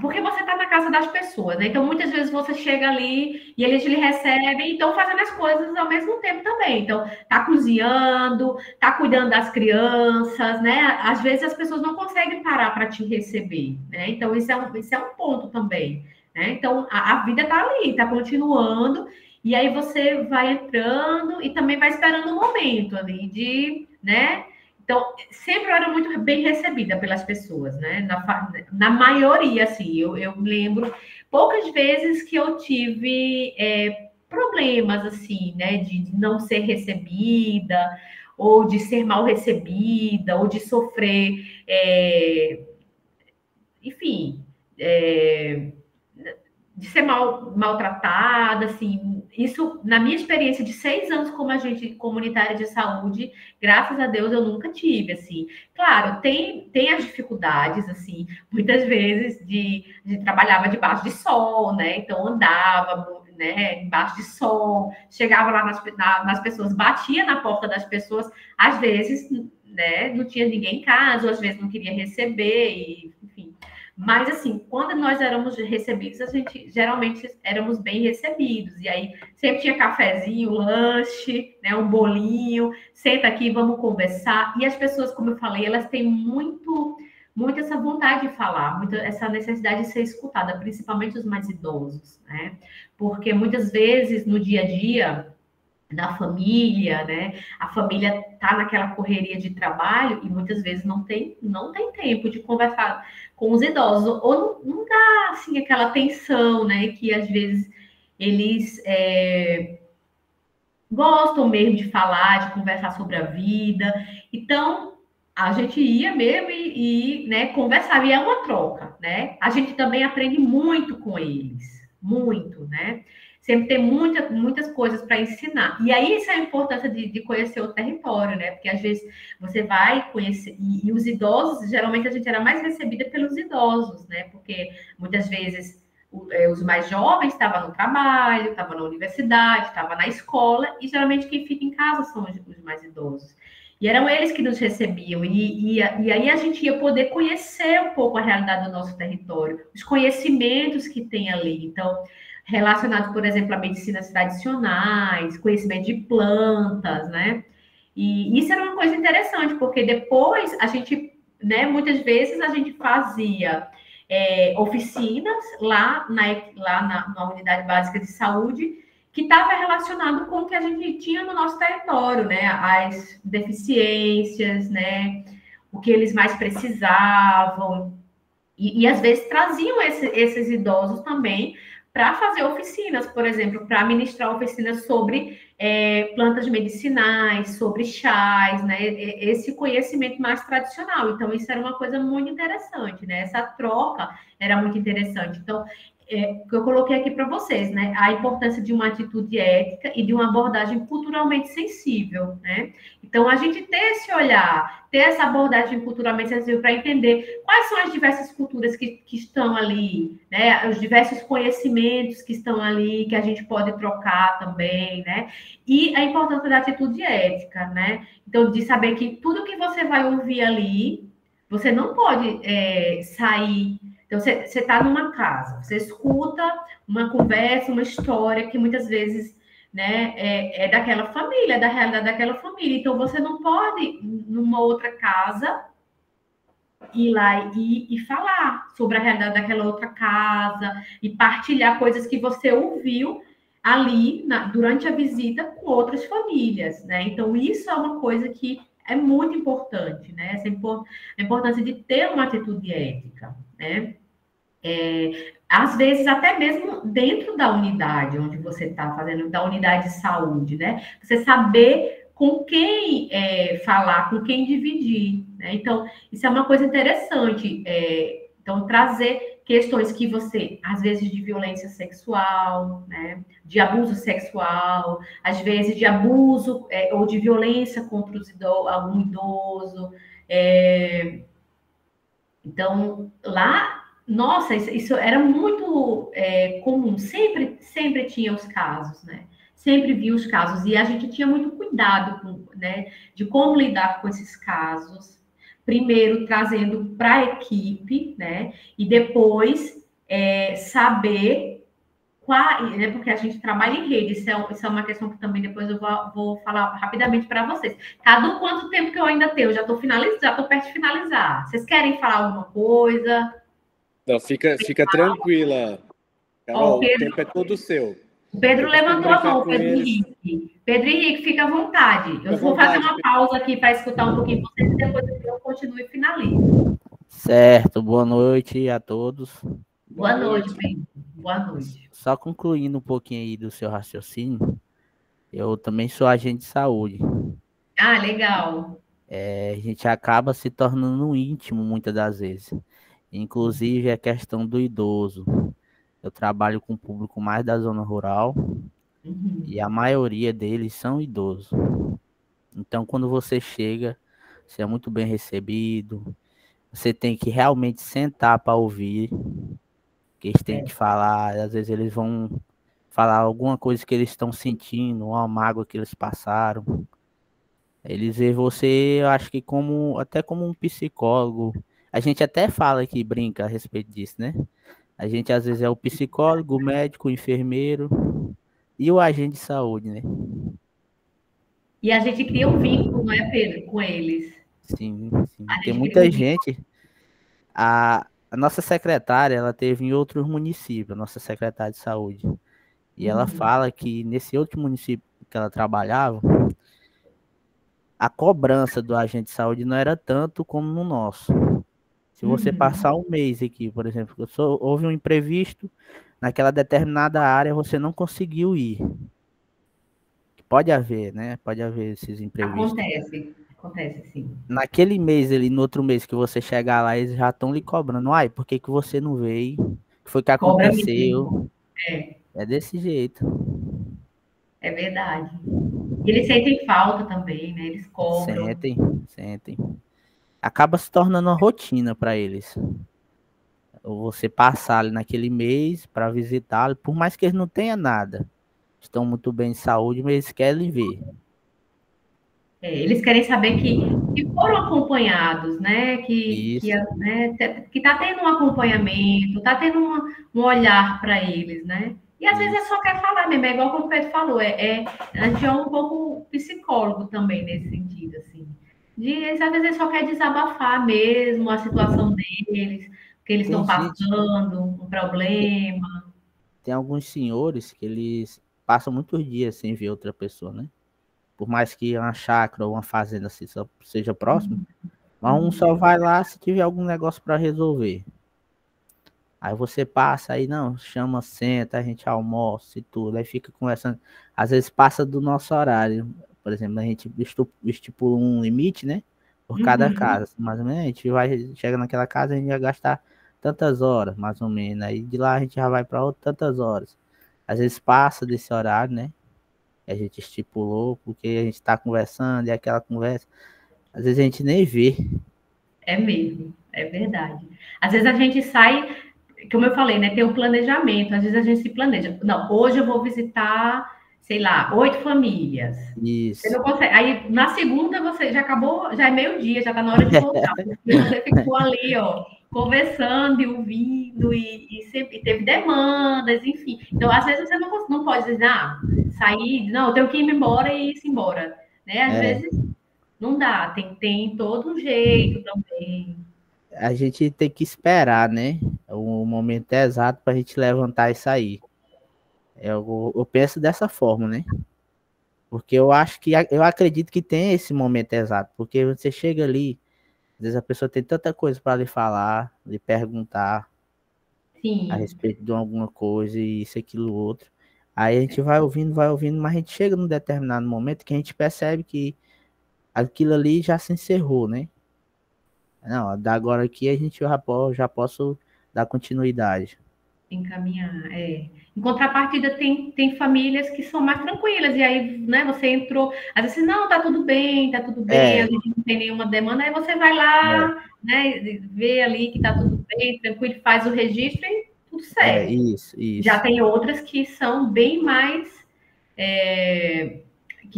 Speaker 3: porque você está na casa das pessoas, né? Então, muitas vezes você chega ali e eles lhe recebem e estão fazendo as coisas ao mesmo tempo também. Então, tá cozinhando, tá cuidando das crianças, né? Às vezes as pessoas não conseguem parar para te receber, né? Então, isso é um ponto também, né? Então, a vida tá ali, tá continuando, e aí você vai entrando e também vai esperando um momento ali de, né? Então, sempre eu era muito bem recebida pelas pessoas, né? Na maioria, assim, eu lembro poucas vezes que eu tive problemas, assim, né? De não ser recebida, ou de ser mal recebida, ou de sofrer, enfim, de ser maltratada, assim, isso, na minha experiência de 6 anos como agente comunitária de saúde, graças a Deus eu nunca tive, assim. Claro, tem as dificuldades, assim, muitas vezes trabalhava debaixo de sol, né, então andava, né, embaixo de sol, chegava lá nas pessoas, batia na porta das pessoas, às vezes, né, não tinha ninguém em casa, ou às vezes não queria receber, e, enfim. Mas, assim, quando nós éramos recebidos, a gente geralmente éramos bem recebidos. E aí sempre tinha cafezinho, lanche, né, um bolinho, senta aqui, vamos conversar. E as pessoas, como eu falei, elas têm muito essa vontade de falar, muito essa necessidade de ser escutada, principalmente os mais idosos, né? Porque muitas vezes no dia a dia da família, né? A família tá naquela correria de trabalho e muitas vezes não tem tempo de conversar com os idosos, ou não dá assim aquela atenção, né? Que às vezes eles gostam mesmo de falar, de conversar sobre a vida. Então a gente ia mesmo né, conversava, e é uma troca, né? A gente também aprende muito com eles, muito, né? Sempre tem muitas coisas para ensinar. E aí, isso é a importância de conhecer o território, né? Porque às vezes você vai conhecer, e os idosos, geralmente a gente era mais recebida pelos idosos, né? Porque muitas vezes os mais jovens estavam no trabalho, estavam na universidade, estavam na escola, e geralmente quem fica em casa são os mais idosos. E eram eles que nos recebiam, e aí a gente ia poder conhecer um pouco a realidade do nosso território, os conhecimentos que tem ali. Então, relacionado, por exemplo, a medicinas tradicionais, conhecimento de plantas, né? E isso era uma coisa interessante, porque depois a gente, né, muitas vezes a gente fazia oficinas lá na unidade básica de saúde, que estava relacionado com o que a gente tinha no nosso território, né? As deficiências, né? O que eles mais precisavam. E às vezes traziam esses idosos também para fazer oficinas, por exemplo, para ministrar oficinas sobre plantas medicinais, sobre chás, né? Esse conhecimento mais tradicional. Então, isso era uma coisa muito interessante, né? Essa troca era muito interessante. Então, que eu coloquei aqui para vocês, né? A importância de uma atitude ética e de uma abordagem culturalmente sensível, né? Então, a gente ter esse olhar, ter essa abordagem culturalmente sensível para entender quais são as diversas culturas que estão ali, né? Os diversos conhecimentos que estão ali, que a gente pode trocar também, né? E a importância da atitude ética, né? Então, de saber que tudo que você vai ouvir ali, você não pode sair. Então, você está numa casa, você escuta uma conversa, uma história que muitas vezes, né, é daquela família, é da realidade daquela família. Então, você não pode, numa outra casa, ir lá e falar sobre a realidade daquela outra casa e partilhar coisas que você ouviu ali durante a visita com outras famílias, né? Então, isso é uma coisa que é muito importante, né? A importância de ter uma atitude ética, né? Às vezes, até mesmo dentro da unidade onde você está fazendo, da unidade de saúde, né? Você saber com quem falar, com quem dividir, né? Então, isso é uma coisa interessante. Então, trazer questões que você, às vezes, de violência sexual, né? De abuso sexual, às vezes de abuso ou de violência contra algum idoso. Então, lá, nossa, isso era muito comum, sempre tinha os casos, né? Sempre via os casos, e a gente tinha muito cuidado né, de como lidar com esses casos, primeiro trazendo para a equipe, né? E depois saber qual, né? Porque a gente trabalha em rede, isso é uma questão que também depois eu vou falar rapidamente para vocês. Cada quanto tempo que eu ainda tenho? Eu já estou finalizando, já estou perto de finalizar. Vocês querem falar alguma coisa?
Speaker 1: Então, fica tranquila, Carol, o tempo é todo seu.
Speaker 3: O Pedro levantou a mão, Pedro
Speaker 1: eles.
Speaker 3: Henrique. Pedro Henrique, fica à vontade. Eu vou fazer uma pausa aqui para escutar um pouquinho vocês e depois eu continuo e finalizo.
Speaker 4: Certo, boa noite a todos.
Speaker 3: Boa noite, Pedro. Boa noite.
Speaker 4: Só concluindo um pouquinho aí do seu raciocínio, eu também sou agente de saúde.
Speaker 3: Ah, legal.
Speaker 4: A gente acaba se tornando um íntimo muitas das vezes. Inclusive a questão do idoso. Eu trabalho com o público mais da zona rural e a maioria deles são idosos. Então, quando você chega, você é muito bem recebido. Você tem que realmente sentar para ouvir o que eles têm que falar. Às vezes eles vão falar alguma coisa que eles estão sentindo, uma mágoa que eles passaram. Eles veem você, eu acho que até como um psicólogo. A gente até fala que brinca a respeito disso, né? A gente às vezes é o psicólogo, o médico, o enfermeiro e o agente de saúde, né?
Speaker 3: E a gente cria um vínculo, não é, Pedro, com eles.
Speaker 4: Sim. Tem muita gente. A nossa secretária, ela teve em outros municípios, a nossa secretária de saúde. E ela fala que nesse outro município que ela trabalhava, a cobrança do agente de saúde não era tanto como no nosso. Se você passar um mês aqui, por exemplo, houve um imprevisto naquela determinada área, você não conseguiu ir. Pode haver, né? Pode haver esses imprevistos.
Speaker 3: Acontece sim.
Speaker 4: Naquele mês ali, no outro mês que você chegar lá, eles já estão lhe cobrando. Ai, por que você não veio? O que foi que aconteceu? É desse jeito.
Speaker 3: É verdade. E eles sentem falta também, né? Eles cobram.
Speaker 4: Sentem. Acaba se tornando uma rotina para eles. Você passar ali naquele mês para visitá-lo, por mais que eles não tenham nada, estão muito bem de saúde, mas eles querem ver.
Speaker 3: Eles querem saber que foram acompanhados, né? Que está tendo um acompanhamento, está tendo um olhar para eles, né? E às vezes só quer falar mesmo, é igual como o Pedro falou, a gente é um pouco psicólogo também nesse sentido, assim. Às vezes ele só quer desabafar mesmo a situação deles, o que eles estão passando, um problema.
Speaker 4: Tem alguns senhores que eles passam muitos dias sem ver outra pessoa, né? Por mais que uma chácara ou uma fazenda seja próximo, mas um só vai lá se tiver algum negócio para resolver. Aí você passa, aí não, chama, senta, a gente almoça e tudo, aí fica conversando. Às vezes passa do nosso horário. Por exemplo, a gente estipula um limite, né? Por cada casa. Mais ou menos, a gente chega naquela casa, a gente vai gastar tantas horas, mais ou menos. Aí de lá a gente já vai para outra tantas horas. Às vezes passa desse horário, né? A gente estipulou, porque a gente está conversando, e aquela conversa, às vezes a gente nem vê.
Speaker 3: É mesmo, é verdade. Às vezes a gente sai, como eu falei, né? Tem um planejamento, às vezes a gente se planeja. Não, hoje eu vou visitar, sei lá, 8 famílias.
Speaker 4: Isso.
Speaker 3: Você não consegue. Aí na segunda você já acabou, já é meio-dia, já está na hora de voltar. Porque você ficou ali, ó, conversando e ouvindo, e sempre teve demandas, enfim. Então, às vezes você não pode dizer, sair, não, eu tenho que ir embora e ir embora. Né? Às vezes não dá, tem todo um jeito também.
Speaker 4: A gente tem que esperar, né? O momento exato para a gente levantar e sair. Eu penso dessa forma, né? Porque eu acredito que tem esse momento exato. Porque você chega ali, às vezes a pessoa tem tanta coisa para lhe falar, lhe perguntar a respeito de alguma coisa, e isso, aquilo, outro. Aí a gente vai ouvindo, mas a gente chega num determinado momento que a gente percebe que aquilo ali já se encerrou, né? Não, da agora aqui a gente já posso dar continuidade.
Speaker 3: Encaminhar, Em contrapartida, tem famílias que são mais tranquilas, e aí, né, você entrou, às vezes, não, tá tudo bem, a gente não tem nenhuma demanda, aí você vai lá, né, vê ali que tá tudo bem, tranquilo, faz o registro e tudo certo.
Speaker 4: Isso.
Speaker 3: Já tem outras que são bem mais,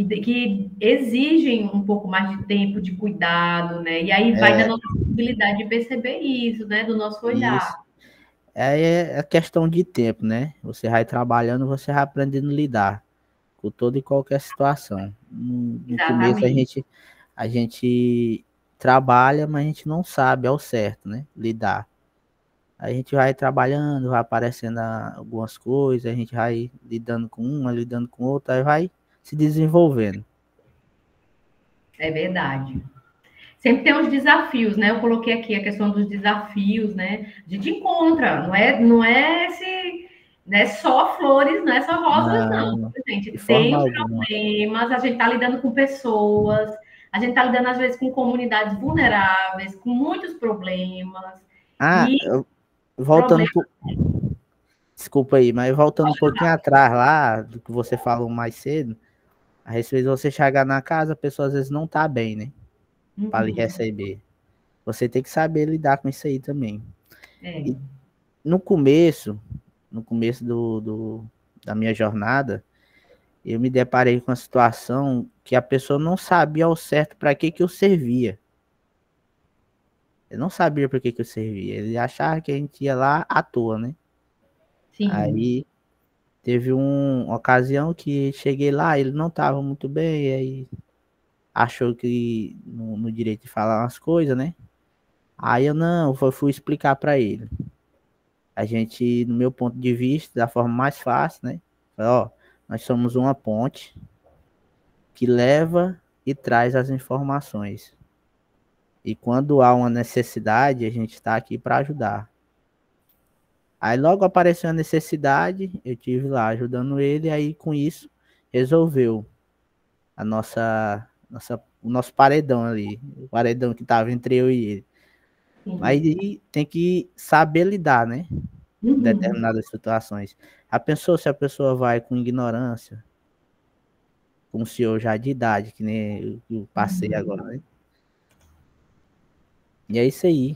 Speaker 3: que exigem um pouco mais de tempo, de cuidado, né? E aí vai da nossa possibilidade de perceber isso, né? Do nosso olhar.
Speaker 4: Isso. É questão de tempo, né? Você vai trabalhando, você vai aprendendo a lidar com toda e qualquer situação. No começo a gente trabalha, mas a gente não sabe ao certo, né? Lidar. A gente vai trabalhando, vai aparecendo algumas coisas, a gente vai lidando com uma, lidando com outra, aí vai se desenvolvendo.
Speaker 3: É verdade. Sempre tem uns desafios, né? Eu coloquei aqui a questão dos desafios, né? A gente encontra, não é só flores, não é só rosas, não. A gente tem os problemas, a gente está lidando com pessoas, a gente está lidando, às vezes, com comunidades vulneráveis, com muitos problemas.
Speaker 4: Voltando Desculpa aí, mas voltando um pouquinho atrás lá, do que você falou mais cedo, a respeito de você chegar na casa, a pessoa às vezes não tá bem, né? Para lhe receber. Você tem que saber lidar com isso aí também. E no começo da minha jornada, eu me deparei com uma situação que a pessoa não sabia ao certo para que eu servia. Eu não sabia para que eu servia. Ele achava que a gente ia lá à toa, né? Sim. Aí teve uma ocasião que cheguei lá, ele não estava muito bem, aí achou que no direito de falar umas coisas, né? Aí eu fui explicar para ele. A gente, no meu ponto de vista, da forma mais fácil, né? Ó, nós somos uma ponte que leva e traz as informações. E quando há uma necessidade, a gente está aqui para ajudar. Aí logo apareceu a necessidade, eu tive lá ajudando ele, aí com isso resolveu o nosso paredão ali, o paredão que estava entre eu e ele. Mas aí tem que saber lidar, né? Em determinadas situações. Já pensou se a pessoa vai com ignorância, com o senhor já de idade, que nem eu passei agora, né? E é isso aí.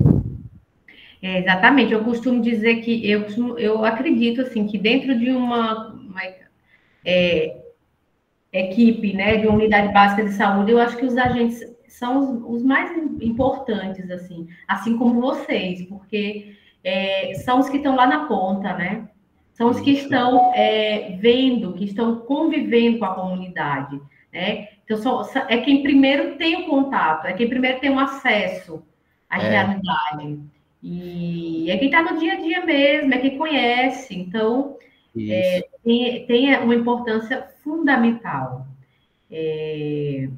Speaker 3: Exatamente, eu costumo dizer que eu acredito assim que dentro de uma equipe, né, de uma unidade básica de saúde, eu acho que os agentes são os mais importantes, assim como vocês, porque são os que estão lá na ponta, né? São os que estão vendo, que estão convivendo com a comunidade, né? Então, é quem primeiro tem o contato, é quem primeiro tem o acesso à realidade. E é quem está no dia a dia mesmo, é quem conhece. Então, tem uma importância fundamental. E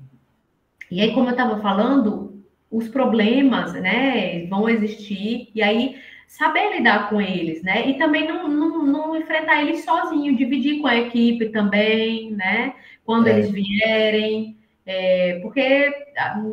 Speaker 3: aí, como eu estava falando, os problemas, né, vão existir, e aí saber lidar com eles, né? E também não enfrentar eles sozinho, dividir com a equipe também, né? Quando eles vierem, porque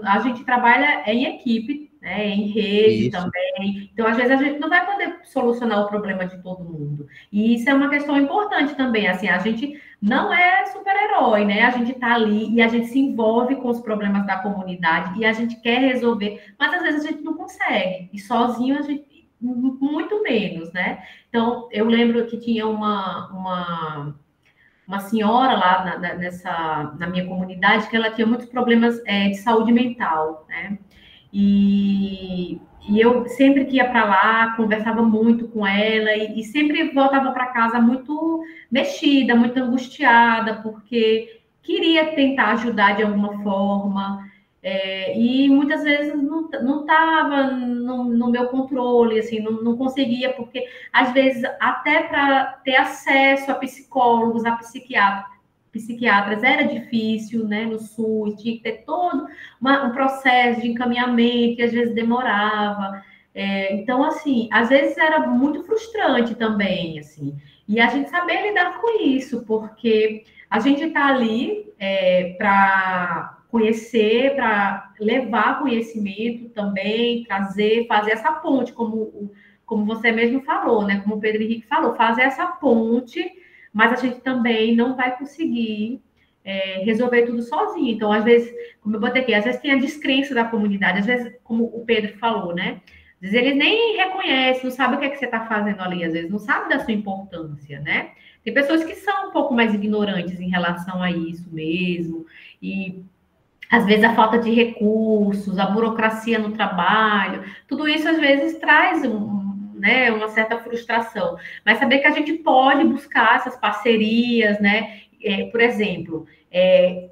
Speaker 3: a gente trabalha em equipe, né? Em rede também. Então, às vezes, a gente não vai poder solucionar o problema de todo mundo. E isso é uma questão importante também, assim, a gente não é super-herói, né? A gente tá ali e a gente se envolve com os problemas da comunidade e a gente quer resolver, mas às vezes a gente não consegue. E sozinho a gente muito menos, né? Então, eu lembro que tinha uma senhora lá na minha comunidade que ela tinha muitos problemas de saúde mental, né? E eu sempre que ia para lá, conversava muito com ela e sempre voltava para casa muito mexida, muito angustiada, porque queria tentar ajudar de alguma forma, e muitas vezes não estava no meu controle, assim, não conseguia, porque às vezes até para ter acesso a psicólogos, a psiquiatras era difícil, né, no SUS, tinha que ter todo um processo de encaminhamento, que às vezes demorava. Então, assim, às vezes era muito frustrante também, assim, e a gente saber lidar com isso, porque a gente está ali para conhecer, para levar conhecimento também, trazer, fazer essa ponte, como você mesmo falou, né, como o Pedro Henrique falou, fazer essa ponte, mas a gente também não vai conseguir resolver tudo sozinho. Então, às vezes, como eu botei aqui, às vezes tem a descrença da comunidade, às vezes, como o Pedro falou, né? Às vezes eles nem reconhecem, não sabem o que é que você está fazendo ali, às vezes não sabe da sua importância, né? Tem pessoas que são um pouco mais ignorantes em relação a isso mesmo, e às vezes a falta de recursos, a burocracia no trabalho, tudo isso às vezes traz né, uma certa frustração. Mas saber que a gente pode buscar essas parcerias, né? Por exemplo,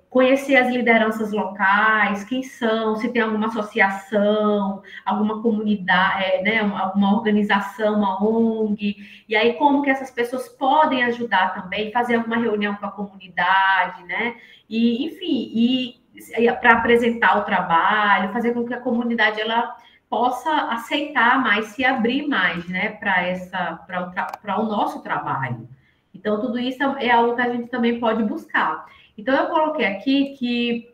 Speaker 3: conhecer as lideranças locais, quem são, se tem alguma associação, alguma comunidade, né, alguma organização, uma ONG, e aí como que essas pessoas podem ajudar também, fazer alguma reunião com a comunidade, né? E, enfim, para apresentar o trabalho, fazer com que a comunidade ela possa aceitar mais, se abrir mais, né, para o nosso trabalho. Então, tudo isso é algo que a gente também pode buscar. Então, eu coloquei aqui que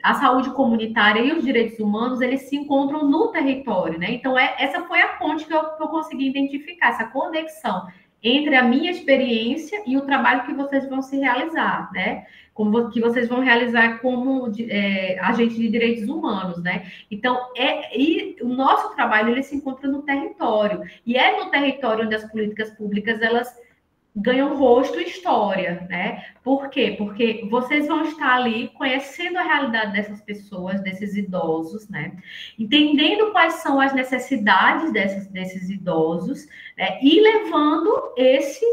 Speaker 3: a saúde comunitária e os direitos humanos, eles se encontram no território, né? Então, essa foi a ponte que eu consegui identificar, essa conexão entre a minha experiência e o trabalho que vocês vão se realizar, né? Que vocês vão realizar como agente de direitos humanos, né? Então, e o nosso trabalho, ele se encontra no território. E é no território onde as políticas públicas, elas ganham rosto e história, né? Por quê? Porque vocês vão estar ali conhecendo a realidade dessas pessoas, desses idosos, né? Entendendo quais são as necessidades desses idosos, né? E levando esse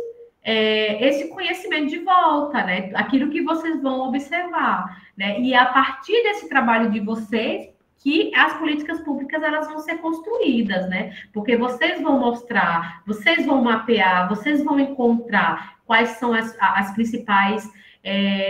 Speaker 3: conhecimento de volta, né? Aquilo que vocês vão observar, né? E a partir desse trabalho de vocês, que as políticas públicas elas vão ser construídas, né? Porque vocês vão mostrar, vocês vão mapear, vocês vão encontrar quais são as principais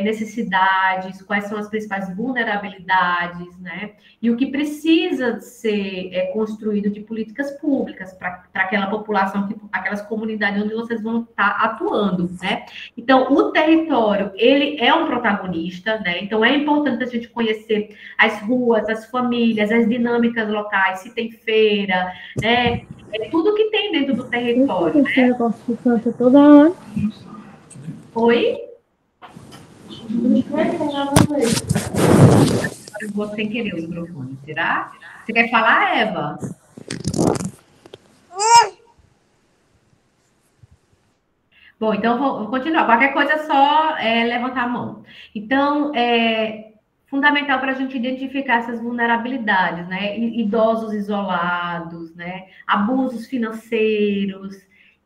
Speaker 3: necessidades, quais são as principais vulnerabilidades, né? E o que precisa ser construído de políticas públicas para aquela população, aquelas comunidades onde vocês vão estar atuando, né? Então, o território, ele é um protagonista, né? Então, é importante a gente conhecer as ruas, as famílias, as dinâmicas locais, se tem feira, né? Tudo que tem dentro do território, né?
Speaker 5: Negócio que canta toda hora.
Speaker 3: Oi? Eu vou sem querer o microfone, será? Você quer falar, Eva? Bom, então vou continuar. Qualquer coisa é só levantar a mão. Então, é fundamental para a gente identificar essas vulnerabilidades, né? Idosos isolados, né? Abusos financeiros.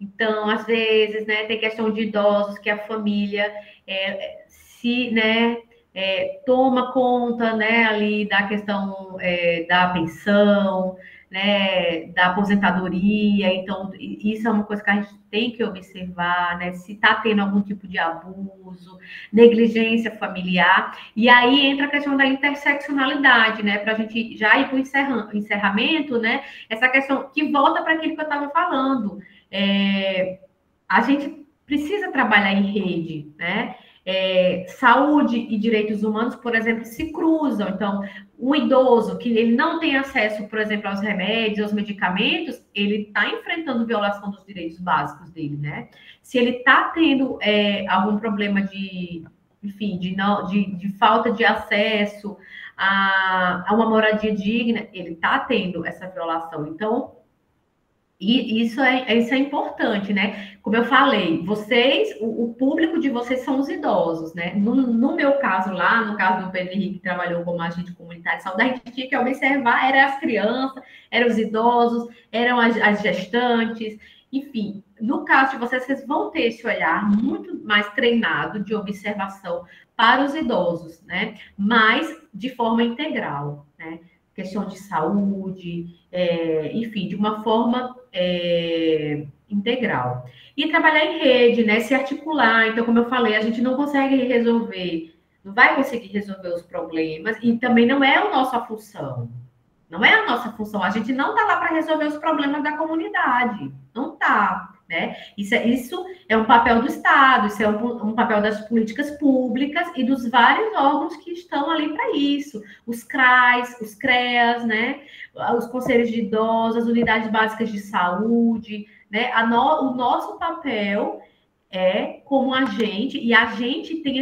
Speaker 3: Então, às vezes, né, tem questão de idosos que a família toma conta, né, ali da questão da pensão, né, da aposentadoria. Então, isso é uma coisa que a gente tem que observar, né, se está tendo algum tipo de abuso, negligência familiar. E aí entra a questão da interseccionalidade, né, para a gente já ir para o encerramento, né, essa questão que volta para aquilo que eu estava falando. A gente precisa trabalhar em rede, né? Saúde e direitos humanos, por exemplo, se cruzam. Então, um idoso que ele não tem acesso, por exemplo, aos remédios, aos medicamentos, ele está enfrentando violação dos direitos básicos dele, né? Se ele está tendo algum problema de falta de acesso a uma moradia digna, ele está tendo essa violação. Então, e isso é importante, né? Como eu falei, vocês, o público de vocês são os idosos, né? No meu caso lá, no caso do Pedro Henrique, que trabalhou como agente comunitário de saúde, a gente tinha que observar, eram as crianças, eram os idosos, eram as gestantes, enfim. No caso de vocês vão ter esse olhar muito mais treinado de observação para os idosos, né? Mas de forma integral, né? Questão de saúde, enfim, de uma forma integral. E trabalhar em rede, né? Se articular. Então, como eu falei, a gente não consegue resolver, não vai conseguir resolver os problemas, e também não é a nossa função. Não é a nossa função. A gente não está lá para resolver os problemas da comunidade. Não está. Né? Isso é um papel do Estado, isso é um papel das políticas públicas e dos vários órgãos que estão ali para isso. Os CRAs, os CREAs, né? Os conselhos de idosos, as unidades básicas de saúde. Né? O nosso papel é como agente, e a gente tem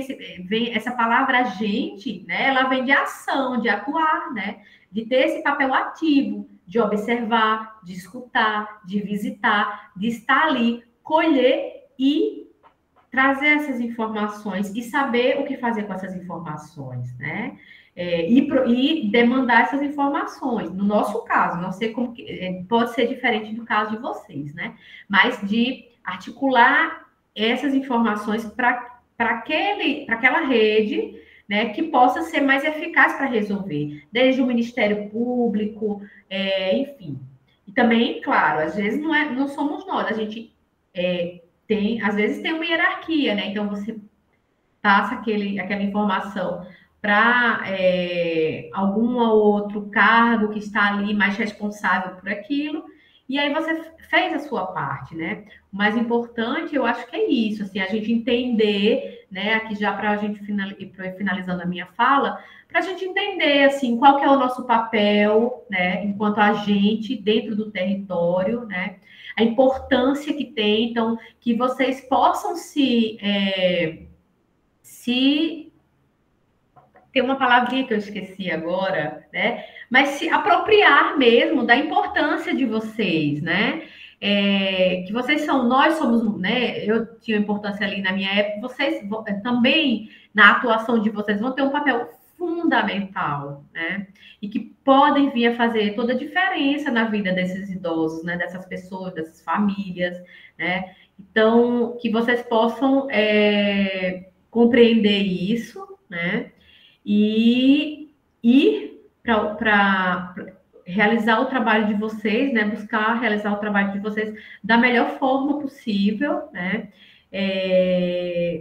Speaker 3: essa palavra agente, né? Ela vem de ação, de atuar, né? De ter esse papel ativo, de observar, de escutar, de visitar, de estar ali, colher e trazer essas informações e saber o que fazer com essas informações, né? E demandar essas informações. No nosso caso, não sei como que, pode ser diferente do caso de vocês, né? Mas de articular essas informações para aquela rede, né, que possa ser mais eficaz para resolver, desde o Ministério Público, enfim. E também, claro, às vezes não somos nós, a gente às vezes tem uma hierarquia, né? Então você passa aquela informação para algum outro cargo que está ali mais responsável por aquilo, e aí você fez a sua parte, né? O mais importante, eu acho que é isso, assim, a gente entender, né? Aqui já para a gente finalizando a minha fala, para a gente entender, assim, qual que é o nosso papel, né? Enquanto agente dentro do território, né? A importância que tem, então, que vocês possam se tem uma palavrinha que eu esqueci agora, né? Mas se apropriar mesmo da importância de vocês, né? Que nós somos, né? Eu tinha importância ali na minha época, vocês também, na atuação de vocês, vão ter um papel fundamental, né? E que podem vir a fazer toda a diferença na vida desses idosos, né? Dessas pessoas, dessas famílias, né? Então, que vocês possam compreender isso, né? E ir para realizar o trabalho de vocês, né? Buscar realizar o trabalho de vocês da melhor forma possível, né?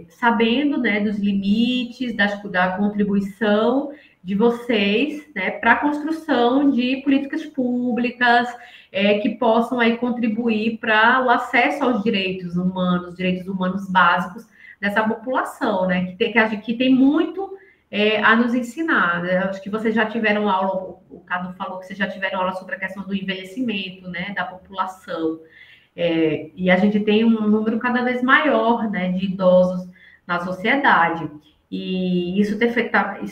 Speaker 3: Sabendo, né, dos limites, da contribuição de vocês, né, para a construção de políticas públicas que possam aí contribuir para o acesso aos direitos humanos básicos dessa população, né? Que tem muito a nos ensinar, né? Acho que vocês já tiveram aula, o Cadu falou que vocês já tiveram aula sobre a questão do envelhecimento, né, da população. E a gente tem um número cada vez maior, né, de idosos na sociedade. E isso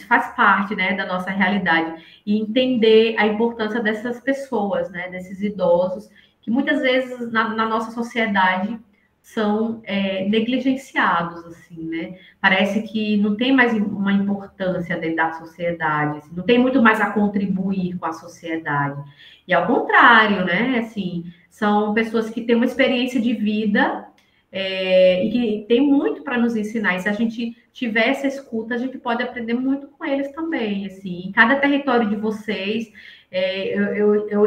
Speaker 3: faz parte, né, da nossa realidade. E entender a importância dessas pessoas, né, desses idosos, que muitas vezes na nossa sociedade são negligenciados, assim, né? Parece que não tem mais uma importância dentro da sociedade, assim, não tem muito mais a contribuir com a sociedade. E ao contrário, né? Assim, são pessoas que têm uma experiência de vida e que tem muito para nos ensinar. E se a gente tiver essa escuta, a gente pode aprender muito com eles também. Assim, em cada território de vocês,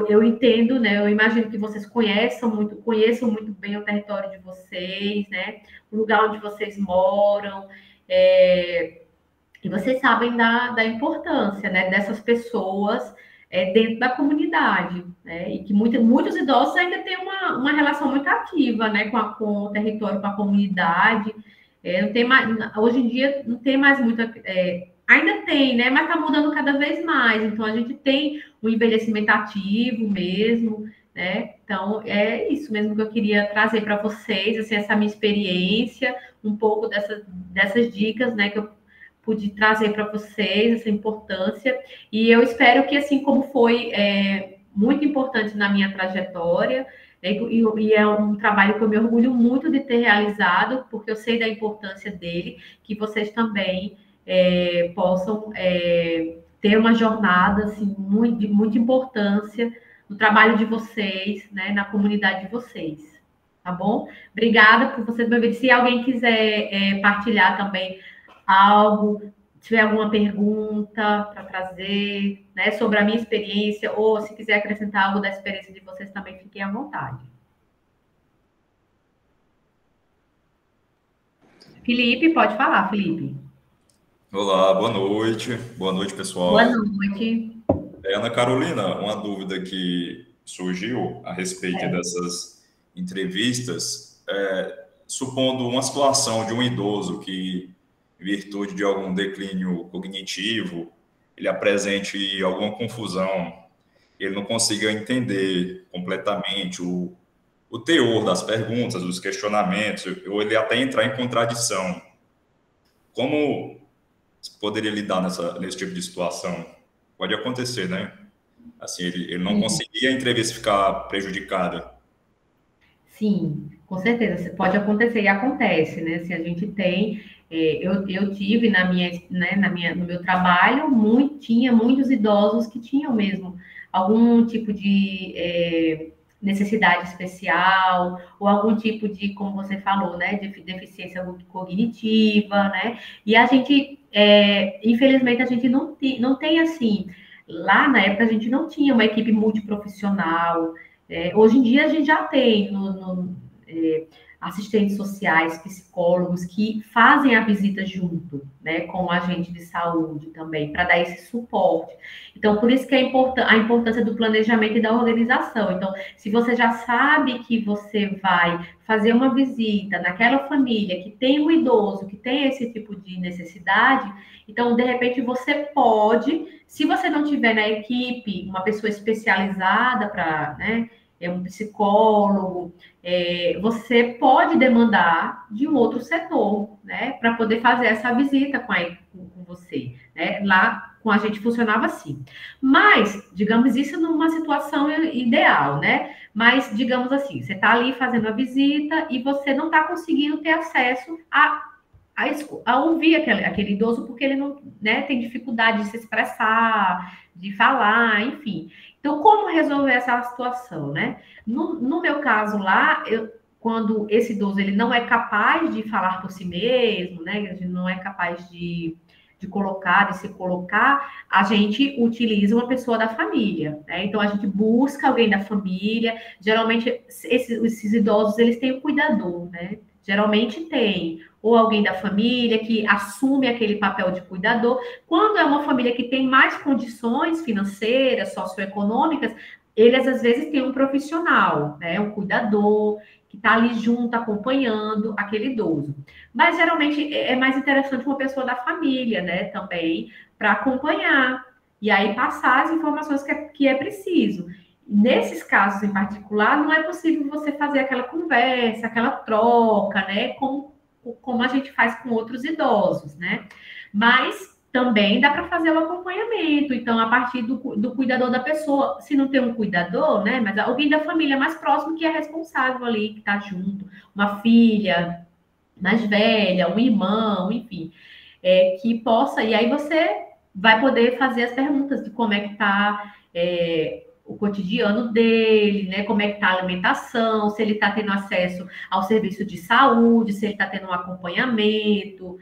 Speaker 3: eu entendo, né? Eu imagino que vocês conheçam muito bem o território de vocês, né? O lugar onde vocês moram. E vocês sabem da importância, né, dessas pessoas dentro da comunidade, né? E que muitos idosos ainda têm uma relação muito ativa, né, com o território, com a comunidade. Não tem mais, hoje em dia não tem mais muita. Ainda tem, né? Mas está mudando cada vez mais. Então, a gente tem um envelhecimento ativo mesmo, né? Então, é isso mesmo que eu queria trazer para vocês, assim, essa minha experiência, um pouco dessas dicas, né, que eu pude trazer para vocês, essa importância. E eu espero que, assim como foi muito importante na minha trajetória, e é um trabalho que eu me orgulho muito de ter realizado, porque eu sei da importância dele, que vocês também possam ter uma jornada assim, de muita importância no trabalho de vocês, né, na comunidade de vocês, tá bom? Obrigada por vocês me ouvirem. Se alguém quiser partilhar também algo, tiver alguma pergunta para trazer, né, sobre a minha experiência, ou se quiser acrescentar algo da experiência de vocês também, fiquem à vontade. Felipe, pode falar, Felipe.
Speaker 6: Olá, boa noite. Boa noite, pessoal.
Speaker 3: Boa noite.
Speaker 6: Ana Carolina, uma dúvida que surgiu a respeito dessas entrevistas, supondo uma situação de um idoso que, em virtude de algum declínio cognitivo, ele apresente alguma confusão, ele não consiga entender completamente o teor das perguntas, dos questionamentos, ou ele até entrar em contradição. Como poderia lidar nesse tipo de situação? Pode acontecer, né? Assim, ele não conseguia a entrevista ficar prejudicada.
Speaker 3: Sim, com certeza. Pode acontecer e acontece, né? Se a gente tem, eu tive no meu trabalho, tinha muitos idosos que tinham mesmo algum tipo de necessidade especial, ou algum tipo de, como você falou, né, de deficiência cognitiva, né? E a gente, infelizmente, a gente não tem assim. Lá na época a gente não tinha uma equipe multiprofissional. Hoje em dia a gente já tem assistentes sociais, psicólogos que fazem a visita junto, né, com o agente de saúde também, para dar esse suporte. Então, por isso que é a importância do planejamento e da organização. Então, se você já sabe que você vai fazer uma visita naquela família que tem um idoso, que tem esse tipo de necessidade, então, de repente, você pode, se você não tiver na equipe uma pessoa especializada para, né, um psicólogo, você pode demandar de um outro setor, né, para poder fazer essa visita com você, né? Lá com a gente funcionava assim. Mas, digamos, isso numa situação ideal, né? Mas, digamos assim, você está ali fazendo a visita e você não está conseguindo ter acesso a ouvir aquele idoso, porque ele não, né, tem dificuldade de se expressar, de falar, enfim. Então, como resolver essa situação, né? No meu caso lá, quando esse idoso ele não é capaz de falar por si mesmo, né? Ele não é capaz de se colocar, a gente utiliza uma pessoa da família, né? Então, a gente busca alguém da família. Geralmente, esses idosos, eles têm um cuidador, né? Geralmente tem ou alguém da família que assume aquele papel de cuidador. Quando é uma família que tem mais condições financeiras, socioeconômicas, eles às vezes têm um profissional, né, um cuidador que está ali junto, acompanhando aquele idoso. Mas geralmente é mais interessante uma pessoa da família, né, também, para acompanhar e aí passar as informações que é preciso. Nesses casos em particular, não é possível você fazer aquela conversa, aquela troca, né, como a gente faz com outros idosos, né? Mas também dá para fazer o acompanhamento. Então, a partir do cuidador da pessoa, se não tem um cuidador, né? Mas alguém da família mais próximo que é responsável ali, que está junto, uma filha mais velha, um irmão, enfim, que possa. E aí você vai poder fazer as perguntas de como é que está o cotidiano dele, né? Como é que está a alimentação, se ele está tendo acesso ao serviço de saúde, se ele está tendo um acompanhamento,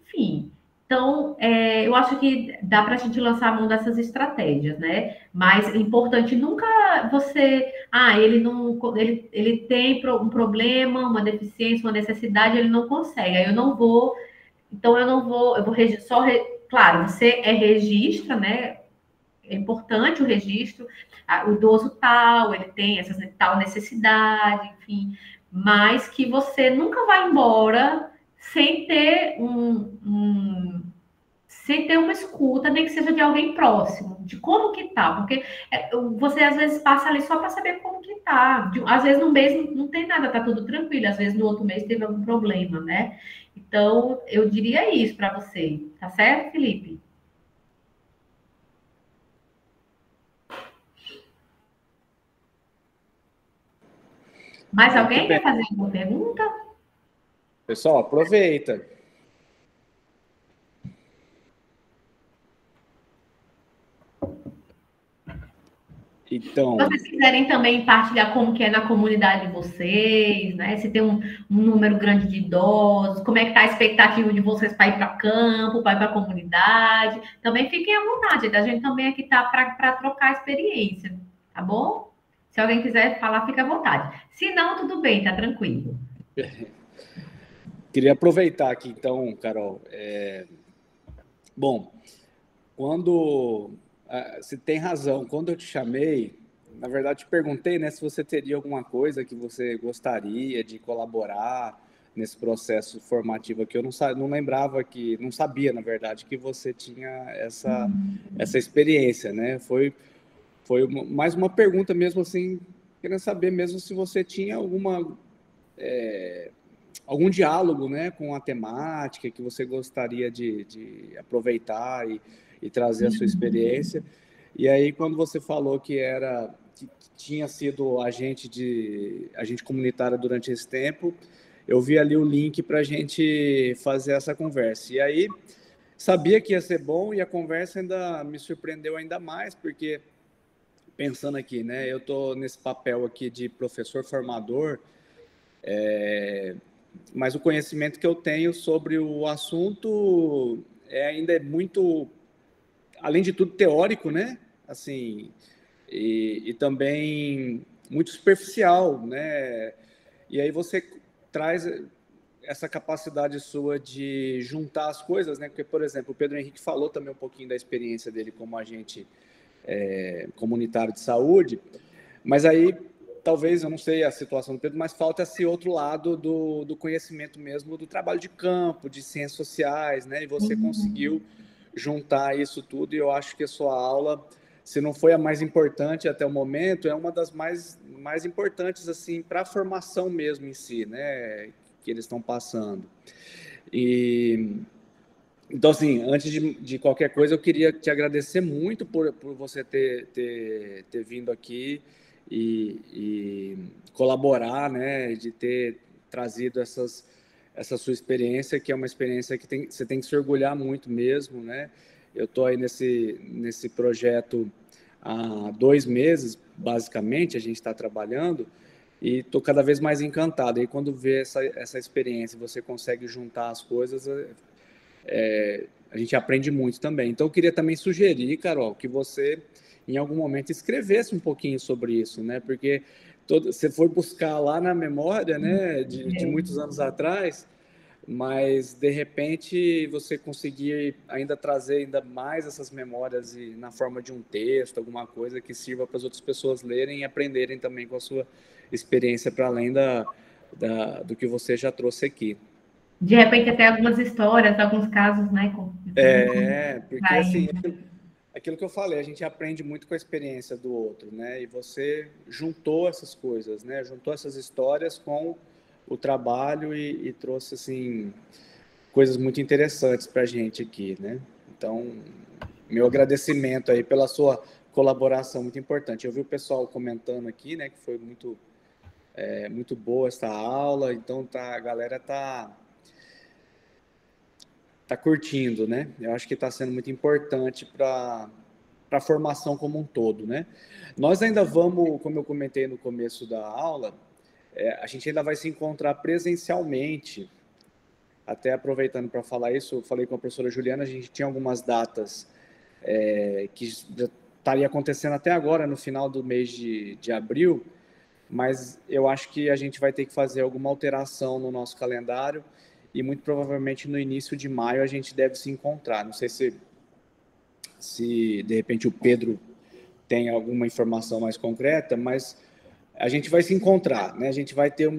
Speaker 3: enfim. Então, eu acho que dá para a gente lançar a mão dessas estratégias, né? Mas é importante nunca você... ele tem um problema, uma deficiência, uma necessidade, ele não consegue. Aí eu não vou... Então, eu vou claro, você registra, né? É importante o registro, o idoso tal, ele tem essa tal necessidade, enfim, mas que você nunca vai embora sem ter sem ter uma escuta, nem que seja de alguém próximo, de como que tá, porque você às vezes passa ali só para saber como que tá. Às vezes no mês não tem nada, tá tudo tranquilo, às vezes no outro mês teve algum problema, né? Então, eu diria isso para você, tá certo, Felipe? Mais alguém quer fazer alguma pergunta?
Speaker 1: Pessoal, aproveita. Então,
Speaker 3: se vocês quiserem também partilhar como que é na comunidade de vocês, né? Se tem um número grande de idosos, como é que está a expectativa de vocês para ir para campo, para ir para a comunidade, também fiquem à vontade, a gente também aqui está para trocar experiência, tá bom? Se alguém quiser falar, fica à vontade. Se não, tudo bem, tá tranquilo.
Speaker 1: Queria aproveitar aqui, então, Carol. Bom, você tem razão. Quando eu te chamei, na verdade, te perguntei, né, se você teria alguma coisa que você gostaria de colaborar nesse processo formativo aqui. Eu não lembrava não sabia, na verdade, que você tinha essa experiência, né? Foi mais uma pergunta mesmo, assim, querendo saber mesmo se você tinha algum diálogo, né, com a temática que você gostaria de aproveitar e trazer a sua experiência. E aí, quando você falou que que tinha sido agente comunitário durante esse tempo, eu vi ali o link para a gente fazer essa conversa. E aí, sabia que ia ser bom e a conversa ainda me surpreendeu ainda mais, porque, pensando aqui, né, eu estou nesse papel aqui de professor formador, mas o conhecimento que eu tenho sobre o assunto ainda é muito, além de tudo, teórico, né? Assim, e também muito superficial, né? E aí você traz essa capacidade sua de juntar as coisas, né? Porque, por exemplo, o Pedro Henrique falou também um pouquinho da experiência dele como agente comunitário de saúde, mas aí, talvez, eu não sei a situação do Pedro, mas falta esse outro lado do conhecimento mesmo, do trabalho de campo, de ciências sociais, né? E você conseguiu juntar isso tudo, e eu acho que a sua aula, se não foi a mais importante até o momento, é uma das mais importantes, assim, para a formação mesmo em si, né? Que eles estão passando. Então, assim, antes de qualquer coisa, eu queria te agradecer muito por você ter vindo aqui e colaborar, né, de ter trazido essa sua experiência, que é uma experiência que você tem que se orgulhar muito mesmo, né? Eu estou aí nesse projeto há 2 meses, basicamente, a gente está trabalhando, e estou cada vez mais encantado. E quando vê essa experiência, você consegue juntar as coisas, a gente aprende muito também. Então, eu queria também sugerir, Carol, que você, em algum momento, escrevesse um pouquinho sobre isso, né? Porque você foi buscar lá na memória, né, de muitos anos atrás, mas, de repente, você conseguir ainda trazer ainda mais essas memórias na forma de um texto, alguma coisa que sirva para as outras pessoas lerem e aprenderem também com a sua experiência, para além do que você já trouxe aqui.
Speaker 3: De repente, até algumas histórias, alguns casos, né?
Speaker 1: Porque assim, aquilo que eu falei, a gente aprende muito com a experiência do outro, né? E você juntou essas coisas, né? Juntou essas histórias com o trabalho e trouxe, assim, coisas muito interessantes para a gente aqui, né? Então, meu agradecimento aí pela sua colaboração, muito importante. Eu vi o pessoal comentando aqui, né, que foi muito boa essa aula, então a galera tá curtindo, né? Eu acho que está sendo muito importante para a formação como um todo, né? Nós ainda vamos, como eu comentei no começo da aula, a gente ainda vai se encontrar presencialmente. Até aproveitando para falar isso, eu falei com a professora Juliana, a gente tinha algumas datas que estaria acontecendo até agora, no final do mês de abril, mas eu acho que a gente vai ter que fazer alguma alteração no nosso calendário e muito provavelmente no início de maio a gente deve se encontrar. Não sei se de repente o Pedro tem alguma informação mais concreta, mas a gente vai se encontrar, né? A gente vai ter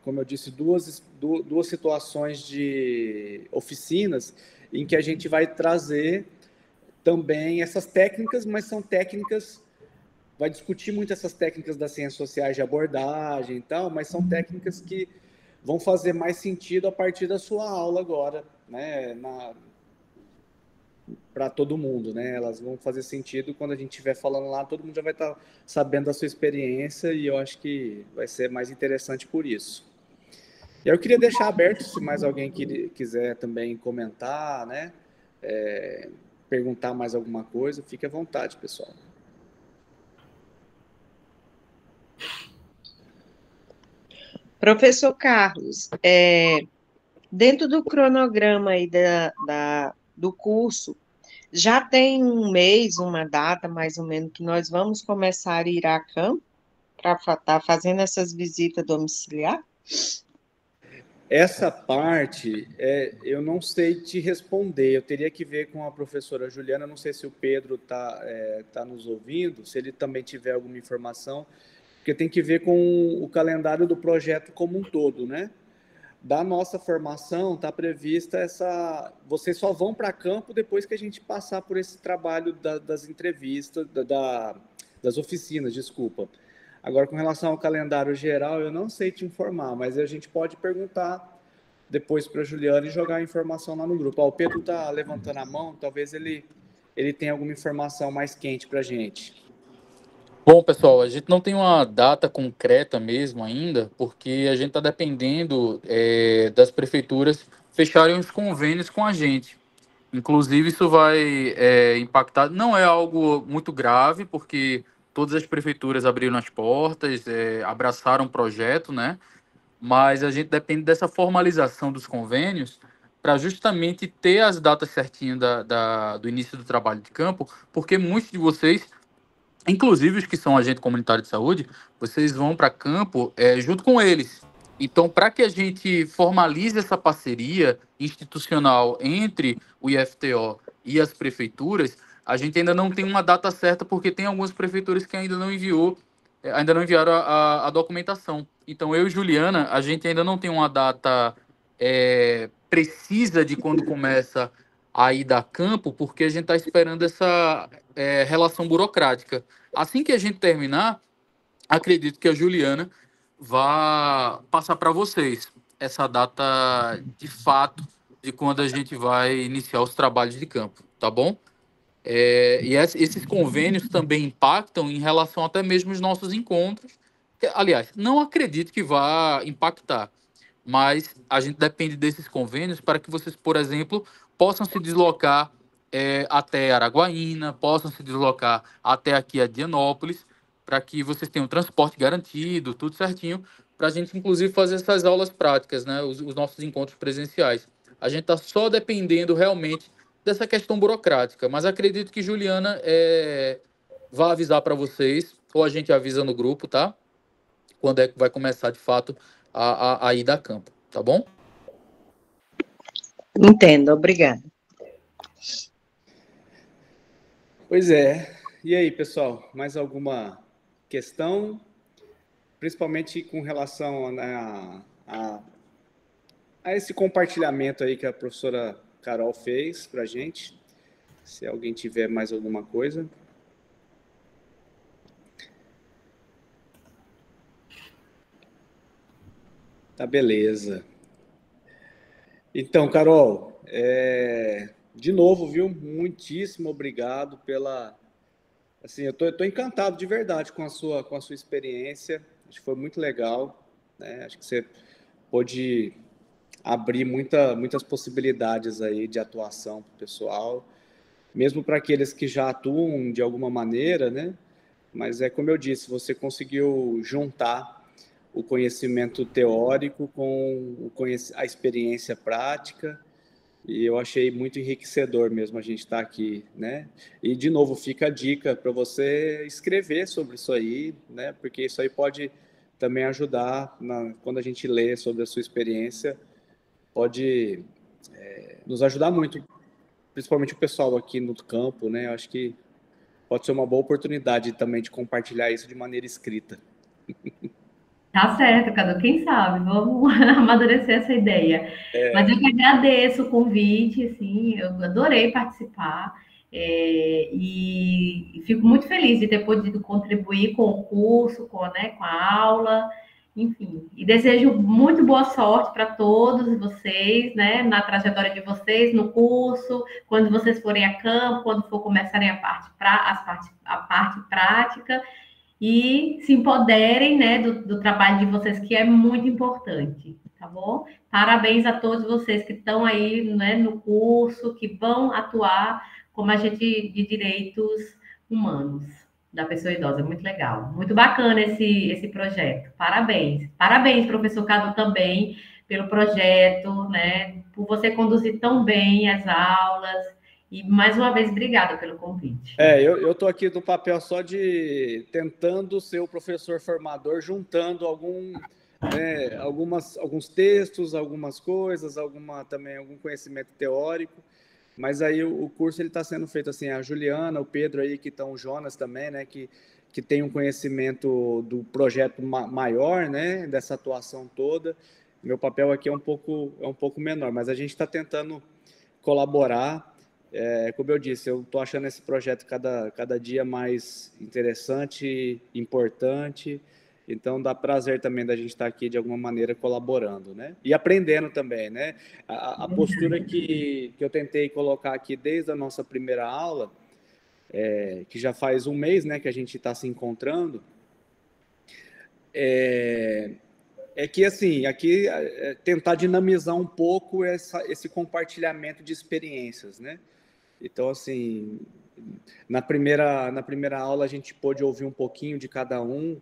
Speaker 1: como eu disse, duas situações de oficinas em que a gente vai trazer também essas técnicas, mas são técnicas, vai discutir muito essas técnicas das ciências sociais de abordagem e tal, mas são técnicas que vão fazer mais sentido a partir da sua aula agora, né, para todo mundo, né? Elas vão fazer sentido quando a gente estiver falando lá, todo mundo já vai estar sabendo da sua experiência e eu acho que vai ser mais interessante por isso. E eu queria deixar aberto, se mais alguém quiser também comentar, né? Perguntar mais alguma coisa, fique à vontade, pessoal.
Speaker 7: Professor Carlos, dentro do cronograma aí do curso, já tem um mês, uma data mais ou menos, que nós vamos começar a ir a campo para estar fazendo essas visitas domiciliares?
Speaker 1: Essa parte, eu não sei te responder, eu teria que ver com a professora Juliana, não sei se o Pedro tá nos ouvindo, se ele também tiver alguma informação, porque tem que ver com o calendário do projeto como um todo, né? Da nossa formação, está prevista vocês só vão para campo depois que a gente passar por esse trabalho das entrevistas, das oficinas, desculpa. Agora, com relação ao calendário geral, eu não sei te informar, mas a gente pode perguntar depois para a Juliana e jogar a informação lá no grupo. O Pedro está levantando a mão, talvez ele tenha alguma informação mais quente para a gente.
Speaker 2: Bom, pessoal, a gente não tem uma data concreta mesmo ainda, porque a gente está dependendo das prefeituras fecharem os convênios com a gente. Inclusive, isso vai impactar. Não é algo muito grave, porque todas as prefeituras abriram as portas, abraçaram o projeto, né? Mas a gente depende dessa formalização dos convênios para justamente ter as datas certinhas do início do trabalho de campo, porque muitos de vocês, inclusive os que são agente comunitário de saúde, vocês vão para campo junto com eles. Então, para que a gente formalize essa parceria institucional entre o IFTO e as prefeituras, a gente ainda não tem uma data certa, porque tem algumas prefeituras que ainda não enviaram a documentação. Então, eu e Juliana, a gente ainda não tem uma data precisa de quando começa a ida a campo, porque a gente está esperando essa relação burocrática. Assim que a gente terminar, acredito que a Juliana vai passar para vocês essa data de fato de quando a gente vai iniciar os trabalhos de campo, tá bom? Esses convênios também impactam em relação até mesmo aos nossos encontros. Aliás, não acredito que vá impactar, mas a gente depende desses convênios para que vocês, por exemplo, possam se deslocar até Araguaína, possam se deslocar até aqui a Dianópolis, para que vocês tenham transporte garantido, tudo certinho, para a gente, inclusive, fazer essas aulas práticas, né, os nossos encontros presenciais. A gente está só dependendo realmente dessa questão burocrática, mas acredito que Juliana vai avisar para vocês, ou a gente avisa no grupo, tá? Quando é que vai começar, de fato, a ida a campo, tá bom?
Speaker 7: Entendo, obrigada.
Speaker 1: Pois é. E aí, pessoal, mais alguma questão? Principalmente com relação a esse compartilhamento aí que a professora Carol fez para a gente. Se alguém tiver mais alguma coisa. Tá, beleza. Então, Carol, de novo, viu? Muitíssimo obrigado pela... Assim, eu tô encantado de verdade com a sua experiência. Acho que foi muito legal, né? Acho que você pôde abrir muitas possibilidades aí de atuação para o pessoal, mesmo para aqueles que já atuam de alguma maneira, né? Mas como eu disse, você conseguiu juntar o conhecimento teórico com a experiência prática, e eu achei muito enriquecedor mesmo a gente estar aqui, né? E, de novo, fica a dica para você escrever sobre isso aí, né? Porque isso aí pode também ajudar, quando a gente lê sobre a sua experiência, pode nos ajudar muito, principalmente o pessoal aqui no campo, né? Eu acho que pode ser uma boa oportunidade também de compartilhar isso de maneira escrita.
Speaker 3: Tá certo, Cadu, quem sabe? Vamos amadurecer essa ideia. Mas eu que agradeço o convite, assim, eu adorei participar, e fico muito feliz de ter podido contribuir com o curso, com a aula, enfim. E desejo muito boa sorte para todos vocês, né, na trajetória de vocês, no curso, quando vocês forem a campo, quando for começarem a parte prática. E se empoderem, né, do trabalho de vocês, que é muito importante, tá bom? Parabéns a todos vocês que estão aí, né, no curso, que vão atuar como agente de direitos humanos da pessoa idosa. Muito legal, muito bacana esse projeto. Parabéns. Parabéns, professor Cadu, também, pelo projeto, né, por você conduzir tão bem as aulas. E, mais uma vez, obrigada pelo convite.
Speaker 1: Eu estou aqui no papel só de tentando ser o professor formador, juntando alguns textos, algumas coisas, também algum conhecimento teórico, mas aí o curso está sendo feito assim, a Juliana, o Pedro aí, que estão, o Jonas também, né, que tem um conhecimento do projeto maior, né, dessa atuação toda. Meu papel aqui é um pouco menor, mas a gente está tentando colaborar. Como eu disse, eu estou achando esse projeto cada dia mais interessante, importante, então dá prazer também da gente estar aqui de alguma maneira colaborando, né? E aprendendo também, né? A postura que eu tentei colocar aqui desde a nossa primeira aula que já faz um mês, né, que a gente está se encontrando, é que, assim, aqui tentar dinamizar um pouco esse compartilhamento de experiências, né? Então, assim, na primeira aula a gente pôde ouvir um pouquinho de cada um,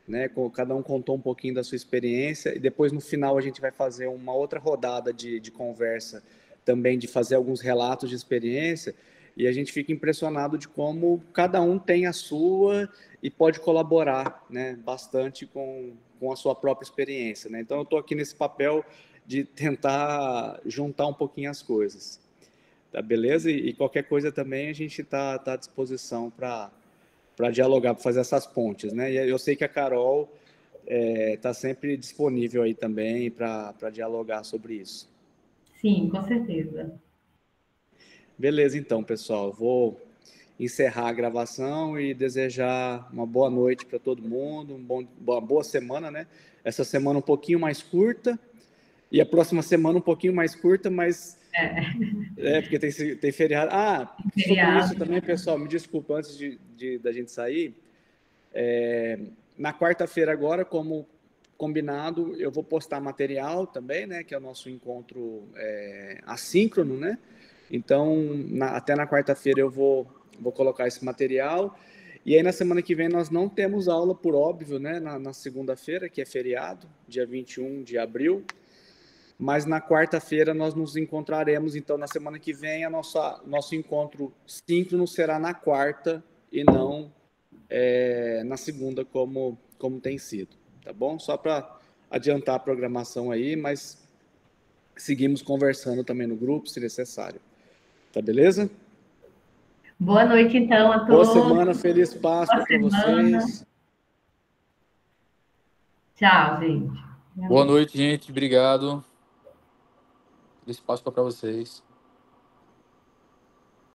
Speaker 1: né? Cada um contou um pouquinho da sua experiência, e depois no final a gente vai fazer uma outra rodada de conversa também, de fazer alguns relatos de experiência, e a gente fica impressionado de como cada um tem a sua e pode colaborar, né, bastante com a sua própria experiência, né? Então eu estou aqui nesse papel de tentar juntar um pouquinho as coisas. Tá, beleza? E qualquer coisa também a gente tá à disposição para dialogar, para fazer essas pontes, né? E eu sei que a Carol está sempre disponível aí também para dialogar sobre isso.
Speaker 3: Sim, com certeza.
Speaker 1: Beleza, então, pessoal. Vou encerrar a gravação e desejar uma boa noite para todo mundo, uma boa semana, né? Essa semana um pouquinho mais curta e a próxima semana um pouquinho mais curta, mas porque tem feriado. Sobre
Speaker 3: Feriado.
Speaker 1: isso também, pessoal, me desculpa, antes da gente sair, na quarta-feira agora, como combinado, eu vou postar material também, né, que é o nosso encontro assíncrono, né? Então, até na quarta-feira eu vou colocar esse material. E aí, na semana que vem, nós não temos aula, por óbvio, né, na segunda-feira, que é feriado, dia 21 de abril. Mas na quarta-feira nós nos encontraremos, então na semana que vem nosso encontro síncrono será na quarta e não na segunda, como tem sido, tá bom? Só para adiantar a programação aí, mas seguimos conversando também no grupo, se necessário. Tá beleza?
Speaker 3: Boa noite, então, a
Speaker 1: Boa
Speaker 3: todos.
Speaker 1: semana, feliz Páscoa para vocês.
Speaker 3: Tchau, gente.
Speaker 2: Boa noite, gente. Obrigado. Feliz Páscoa para vocês.